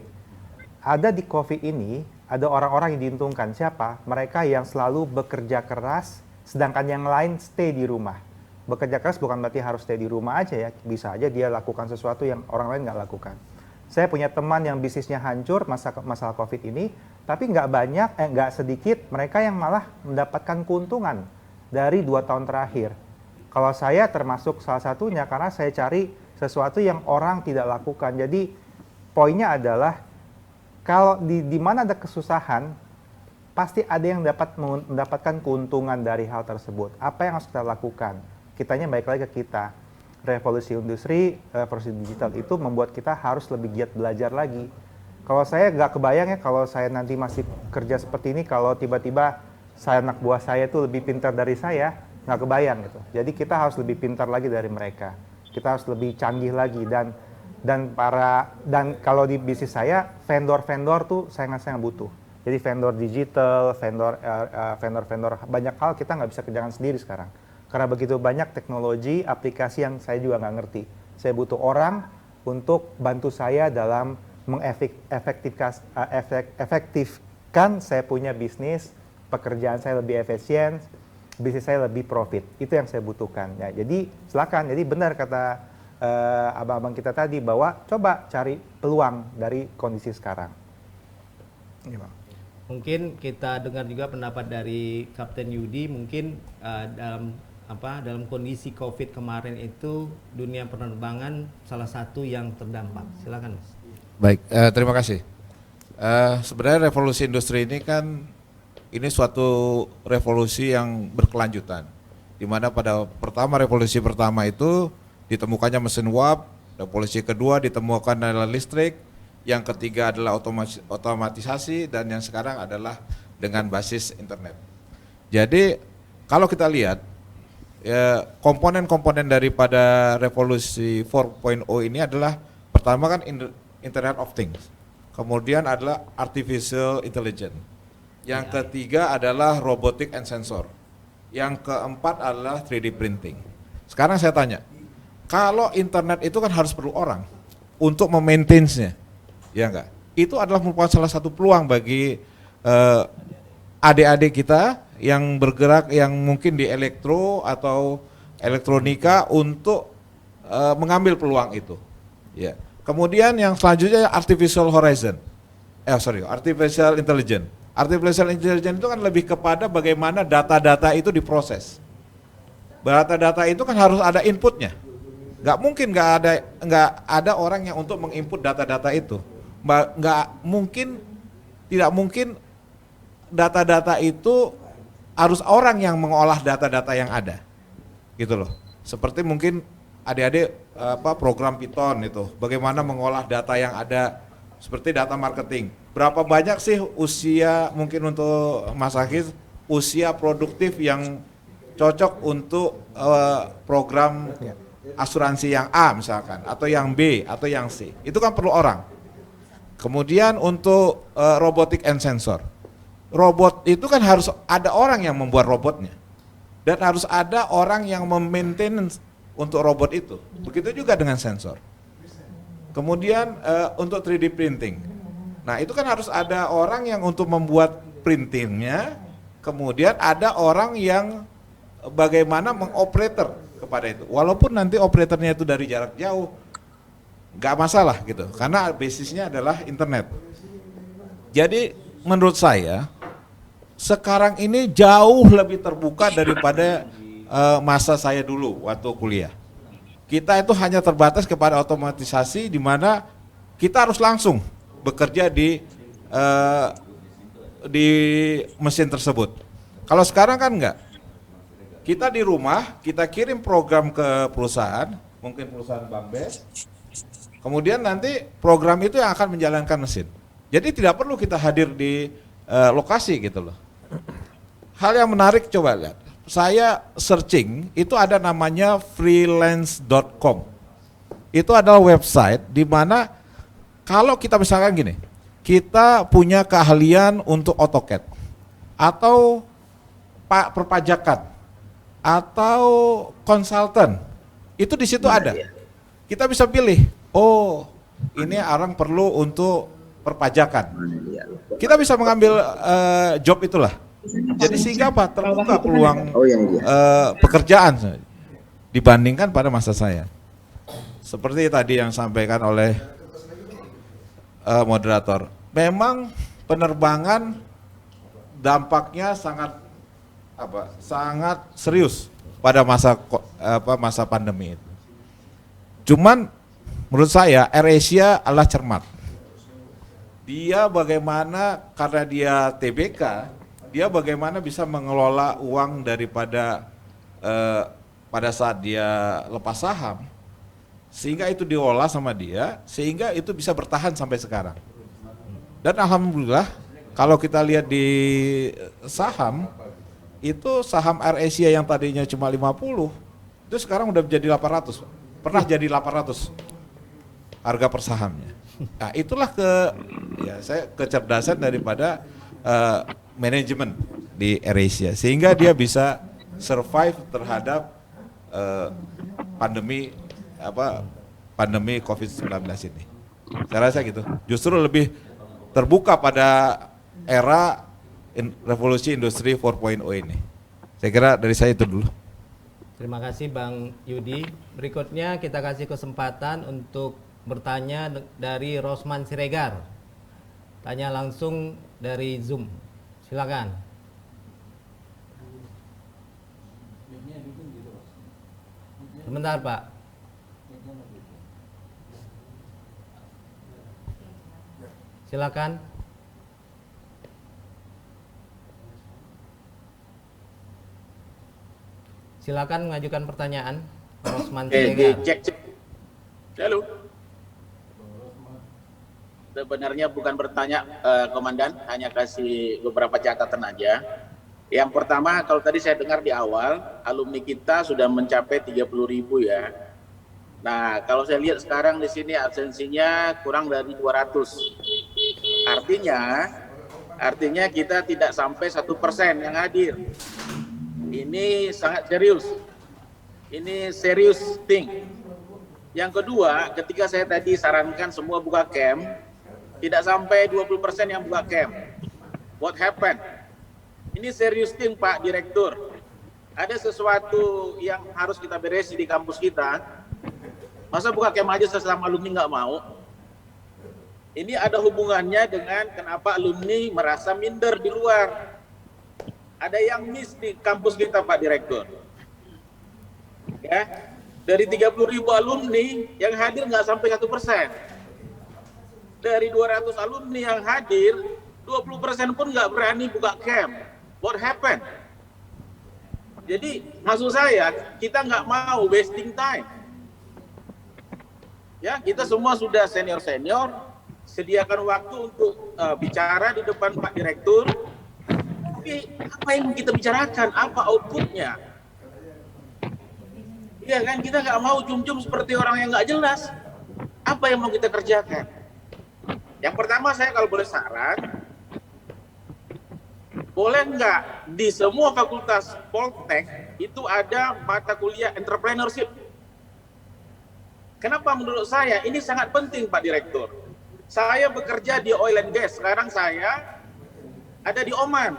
Ada di COVID ini, ada orang-orang yang diuntungkan. Siapa? Mereka yang selalu bekerja keras, sedangkan yang lain stay di rumah. Bekerja keras bukan berarti harus stay di rumah aja ya. Bisa aja dia lakukan sesuatu yang orang lain nggak lakukan. Saya punya teman yang bisnisnya hancur masalah COVID ini, tapi nggak sedikit mereka yang malah mendapatkan keuntungan dari 2 tahun terakhir. Kalau saya termasuk salah satunya karena saya cari sesuatu yang orang tidak lakukan. Jadi poinnya adalah kalau di mana ada kesusahan, pasti ada yang mendapatkan keuntungan dari hal tersebut. Apa yang harus kita lakukan? Kitanya balik lagi ke kita. Revolusi industri, revolusi digital itu membuat kita harus lebih giat belajar lagi. Kalau saya nggak kebayang ya, kalau saya nanti masih kerja seperti ini, kalau tiba-tiba anak buah saya itu lebih pintar dari saya, nggak kebayang gitu. Jadi kita harus lebih pintar lagi dari mereka. Kita harus lebih canggih lagi dan kalau di bisnis saya vendor tuh sangat butuh. Jadi vendor digital, vendor banyak hal kita nggak bisa kerjakan sendiri sekarang. Karena begitu banyak teknologi, aplikasi yang saya juga nggak ngerti. Saya butuh orang untuk bantu saya dalam efektifkan saya punya bisnis, pekerjaan saya lebih efisien, bisnis saya lebih profit. Itu yang saya butuhkan. Ya, jadi silakan. Jadi benar kata abang-abang kita tadi bahwa coba cari peluang dari kondisi sekarang. Ini, Bang. Mungkin kita dengar juga pendapat dari Kapten Yudi. Mungkin dalam kondisi COVID kemarin itu dunia penerbangan salah satu yang terdampak. Silakan, Mas. Baik, terima kasih. Sebenarnya revolusi industri ini kan ini suatu revolusi yang berkelanjutan. Di mana pada revolusi pertama itu ditemukannya mesin uap, revolusi kedua ditemukan adalah listrik, yang ketiga adalah otomatisasi, dan yang sekarang adalah dengan basis internet. Jadi kalau kita lihat komponen-komponen daripada revolusi 4.0 ini adalah pertama kan Internet of Things, kemudian adalah Artificial Intelligence, yang ketiga adalah Robotic and Sensor, yang keempat adalah 3D Printing. Sekarang saya tanya, kalau internet itu kan harus perlu orang untuk memaintain-nya, ya enggak? Itu adalah merupakan salah satu peluang bagi adik-adik kita yang bergerak yang mungkin di elektro atau elektronika untuk mengambil peluang itu. Ya. Kemudian yang selanjutnya Artificial Intelligence. Artificial Intelligence itu kan lebih kepada bagaimana data-data itu diproses. Data-data itu kan harus ada inputnya. Nggak mungkin nggak ada orang yang untuk menginput data-data itu. Tidak mungkin data-data itu harus orang yang mengolah data-data yang ada, gitu loh. Seperti mungkin adik-adik program Python itu, bagaimana mengolah data yang ada, seperti data marketing. Berapa banyak sih usia mungkin untuk Mas Akis, usia produktif yang cocok untuk program asuransi yang A misalkan, atau yang B, atau yang C. Itu kan perlu orang. Kemudian untuk robotic and sensor. Robot itu kan harus ada orang yang membuat robotnya. Dan harus ada orang yang memaintenance untuk robot itu. Begitu juga dengan sensor. Kemudian untuk 3D printing. Nah itu kan harus ada orang yang untuk membuat printingnya. Kemudian ada orang yang bagaimana mengoperator kepada itu. Walaupun nanti operatornya itu dari jarak jauh, nggak masalah gitu. Karena basisnya adalah internet. Jadi menurut saya sekarang ini jauh lebih terbuka daripada masa saya dulu waktu kuliah. Kita itu hanya terbatas kepada otomatisasi di mana kita harus langsung bekerja di mesin tersebut. Kalau sekarang kan enggak. Kita di rumah, kita kirim program ke perusahaan, mungkin perusahaan Bank B. Kemudian nanti program itu yang akan menjalankan mesin. Jadi tidak perlu kita hadir di lokasi gitu loh. Hal yang menarik coba lihat. Saya searching, itu ada namanya freelance.com. Itu adalah website di mana kalau kita misalkan gini, kita punya keahlian untuk AutoCAD atau perpajakan atau konsultan, itu di situ ada. Kita bisa pilih, oh ini orang perlu untuk perpajakan. Kita bisa mengambil job itulah. Jadi sehingga apa? Terbuka peluang pekerjaan dibandingkan pada masa saya. Seperti tadi yang disampaikan oleh moderator. Memang penerbangan dampaknya sangat serius pada masa pandemi itu. Cuman menurut saya AirAsia adalah cermat. Dia bagaimana, karena dia TBK, dia bagaimana bisa mengelola uang daripada pada saat dia lepas saham, sehingga itu diolah sama dia, sehingga itu bisa bertahan sampai sekarang. Dan alhamdulillah kalau kita lihat di saham, itu saham AirAsia yang tadinya cuma 50, itu sekarang udah menjadi 800. Pernah jadi 800 harga per sahamnya. Nah itulah kecerdasan daripada manajemen di AirAsia, sehingga dia bisa survive terhadap pandemi COVID-19 ini. Saya rasa gitu. Justru lebih terbuka pada era revolusi industri 4.0 ini. Saya kira dari saya itu dulu. Terima kasih Bang Yudi. Berikutnya kita kasih kesempatan untuk bertanya dari Rosman Siregar. Tanya langsung dari Zoom. Silakan. Sebentar Pak. Silakan. Silakan mengajukan pertanyaan. Rosman Siregar. Cek. Halo. Sebenarnya bukan bertanya Komandan, hanya kasih beberapa catatan aja. Yang pertama, kalau tadi saya dengar di awal, alumni kita sudah mencapai 30.000 ya. Nah, kalau saya lihat sekarang di sini absensinya kurang dari 200. Artinya kita tidak sampai 1% yang hadir. Ini sangat serius. Ini serius thing. Yang kedua, ketika saya tadi sarankan semua buka camp, tidak sampai 20% yang buka camp. What happened? Ini serius thing Pak Direktur. Ada sesuatu yang harus kita beresi di kampus kita. Masa buka camp aja sesama alumni nggak mau? Ini ada hubungannya dengan kenapa alumni merasa minder di luar. Ada yang miss di kampus kita Pak Direktur. Ya, dari 30.000 alumni yang hadir nggak sampai 1%. Dari 200 alumni yang hadir, 20% pun nggak berani buka camp. What happened? Jadi maksud saya, kita nggak mau wasting time. Ya, kita semua sudah senior-senior, sediakan waktu untuk bicara di depan Pak Direktur. Tapi apa yang kita bicarakan? Apa outputnya? Ya kan, kita nggak mau jum-jum seperti orang yang nggak jelas. Apa yang mau kita kerjakan? Yang pertama, saya kalau boleh saran, boleh nggak di semua fakultas Poltek itu ada mata kuliah entrepreneurship? Kenapa menurut saya ini sangat penting, Pak Direktur? Saya bekerja di oil and gas, sekarang saya ada di Oman.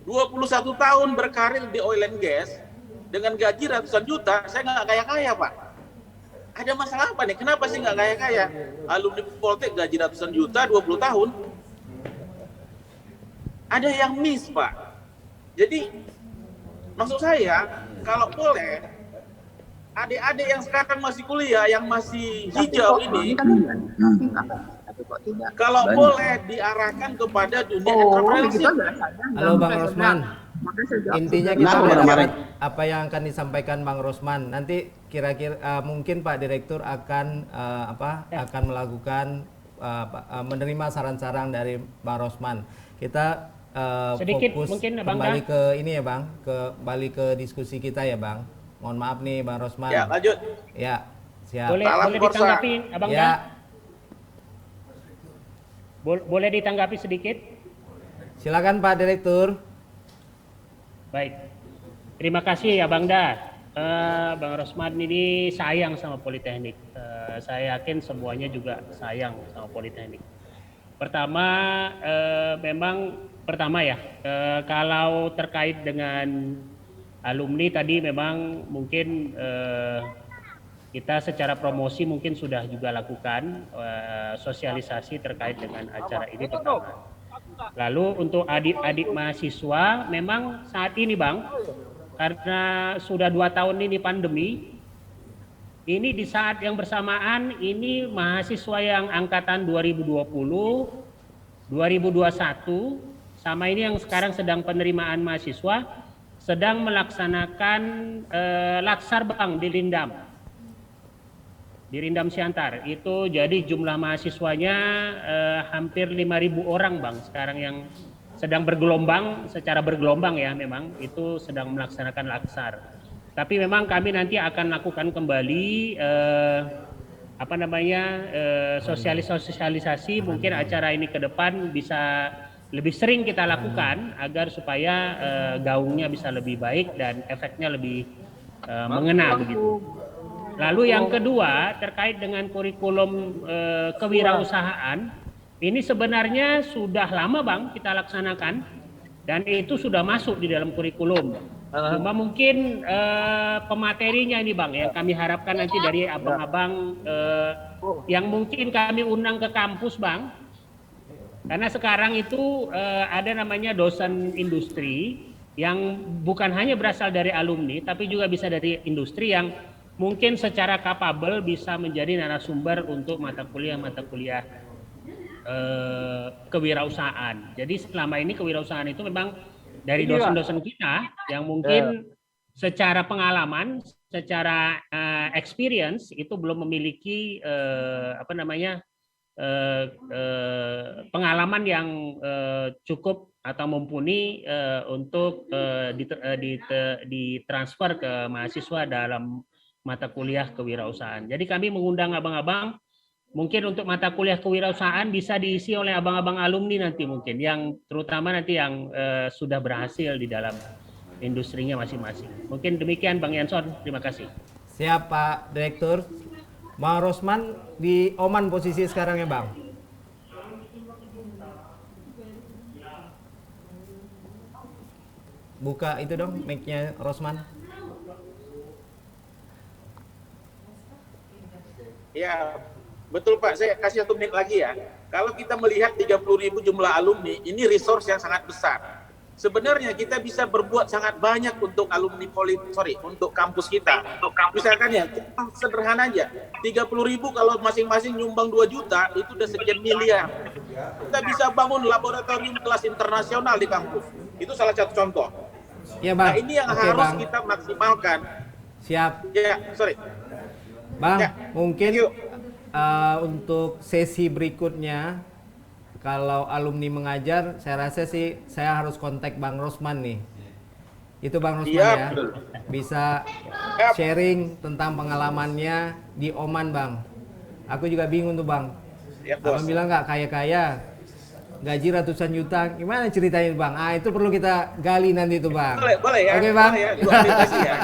21 tahun berkarir di oil and gas, dengan gaji ratusan juta, saya nggak kaya-kaya, Pak. Ada masalah apa nih? Kenapa sih nggak kaya-kaya? Alumni Poltek gaji ratusan juta, 20 tahun. Ada yang miss, Pak. Jadi, maksud saya, kalau boleh, adik-adik yang sekarang masih kuliah, yang masih hijau ini, kalau boleh diarahkan kepada dunia entrepreneurship. Halo Bang Rosman. Intinya kita udah apa yang akan disampaikan Bang Rosman. Nanti kira-kira mungkin Pak Direktur akan akan melakukan menerima saran-saran dari Bang Rosman. Kita sedikit fokus mungkin Bang kembali ke ini ya Bang, kembali ke diskusi kita ya Bang. Mohon maaf nih Bang Rosman. Ya, lanjut. Ya, siap. Boleh ditanggapi Abang ya. Dan? Boleh ditanggapi sedikit? Silakan Pak Direktur. Baik, terima kasih ya Bang Da. Bang Rosman ini sayang sama Politeknik. Saya yakin semuanya juga sayang sama Politeknik. Pertama, kalau terkait dengan alumni tadi memang mungkin kita secara promosi mungkin sudah juga lakukan sosialisasi terkait dengan acara ini pertama. Lalu untuk adik-adik mahasiswa memang saat ini Bang, karena sudah 2 tahun ini pandemi, ini di saat yang bersamaan ini mahasiswa yang angkatan 2020, 2021, sama ini yang sekarang sedang penerimaan mahasiswa, sedang melaksanakan laksar Bang di Rindam Siantar. Itu jadi jumlah mahasiswanya hampir 5.000 orang Bang sekarang yang sedang secara bergelombang ya, memang itu sedang melaksanakan laksar. Tapi memang kami nanti akan lakukan kembali sosialisasi, mungkin acara ini ke depan bisa lebih sering kita lakukan agar supaya gaungnya bisa lebih baik dan efeknya lebih mengena begitu. Lalu yang kedua terkait dengan kurikulum kewirausahaan, ini sebenarnya sudah lama Bang kita laksanakan dan itu sudah masuk di dalam kurikulum. Cuma mungkin pematerinya ini Bang yang kami harapkan nanti dari abang-abang yang mungkin kami undang ke kampus Bang. Karena sekarang itu ada namanya dosen industri yang bukan hanya berasal dari alumni tapi juga bisa dari industri yang mungkin secara capable bisa menjadi narasumber untuk mata kuliah kewirausahaan. Jadi selama ini kewirausahaan itu memang dari dosen-dosen kita yang mungkin secara pengalaman, secara experience itu belum memiliki pengalaman yang cukup atau mumpuni untuk ditransfer ke mahasiswa dalam mata kuliah kewirausahaan. Jadi kami mengundang abang-abang, mungkin untuk mata kuliah kewirausahaan bisa diisi oleh abang-abang alumni nanti mungkin, yang terutama nanti yang sudah berhasil di dalam industrinya masing-masing. Mungkin demikian Bang Yanson, terima kasih. Siap Pak Direktur. Bang Rosman di Oman posisi sekarang ya Bang? Buka itu dong mic-nya Rosman. Ya, betul Pak. Saya kasih 1 menit lagi ya. Kalau kita melihat 30.000 jumlah alumni, ini resource yang sangat besar. Sebenarnya kita bisa berbuat sangat banyak untuk alumni untuk kampus kita. Misalkan ya, sederhana aja. 30.000 kalau masing-masing nyumbang 2 juta, itu udah sekian miliar. Kita bisa bangun laboratorium kelas internasional di kampus. Itu salah satu contoh. Ya, Bang. Nah, ini yang harus kita maksimalkan. Siap. Ya, sorry. Bang, mungkin untuk sesi berikutnya, kalau alumni mengajar, saya rasa sih saya harus kontak Bang Rosman nih. Itu Bang Rosman ya. bisa sharing tentang pengalamannya di Oman, Bang. Aku juga bingung tuh, Bang. Abang bilang nggak kaya-kaya, gaji ratusan juta, gimana ceritanya, Bang? Ah, itu perlu kita gali nanti tuh, Bang. Boleh ya. Oke, Bang. Boleh ya. Dua aplikasi ya.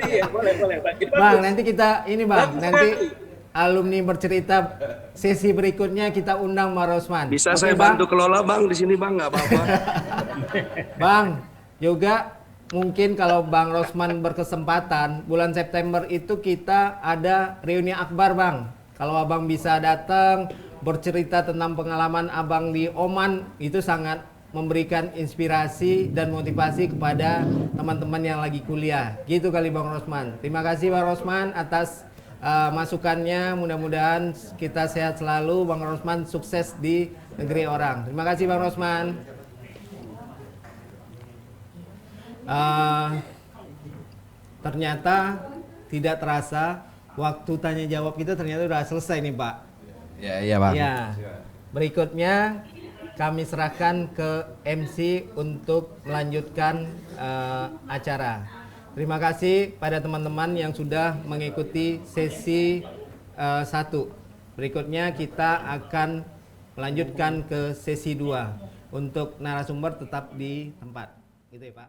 Iya, boleh. Bang, nanti kita ini, Bang, nanti alumni bercerita sesi berikutnya kita undang Bang Rosman. Bisa Oke, saya Bang? bantu kelola Bang di sini Bang, nggak apa-apa. Bang, juga mungkin kalau Bang Rosman berkesempatan bulan September itu kita ada reuni akbar, Bang. Kalau Abang bisa datang bercerita tentang pengalaman Abang di Oman, itu sangat memberikan inspirasi dan motivasi kepada teman-teman yang lagi kuliah. Gitu kali Bang Rosman. Terima kasih Bang Rosman atas masukannya, mudah-mudahan kita sehat selalu. Bang Rosman sukses di negeri orang. Terima kasih Bang Rosman. Ternyata tidak terasa waktu tanya jawab kita ternyata sudah selesai nih Pak. Iya Bang. Ya. Berikutnya kami serahkan ke MC untuk melanjutkan acara. Terima kasih pada teman-teman yang sudah mengikuti sesi 1. Berikutnya kita akan melanjutkan ke sesi 2. Untuk narasumber tetap di tempat. Gitu ya Pak.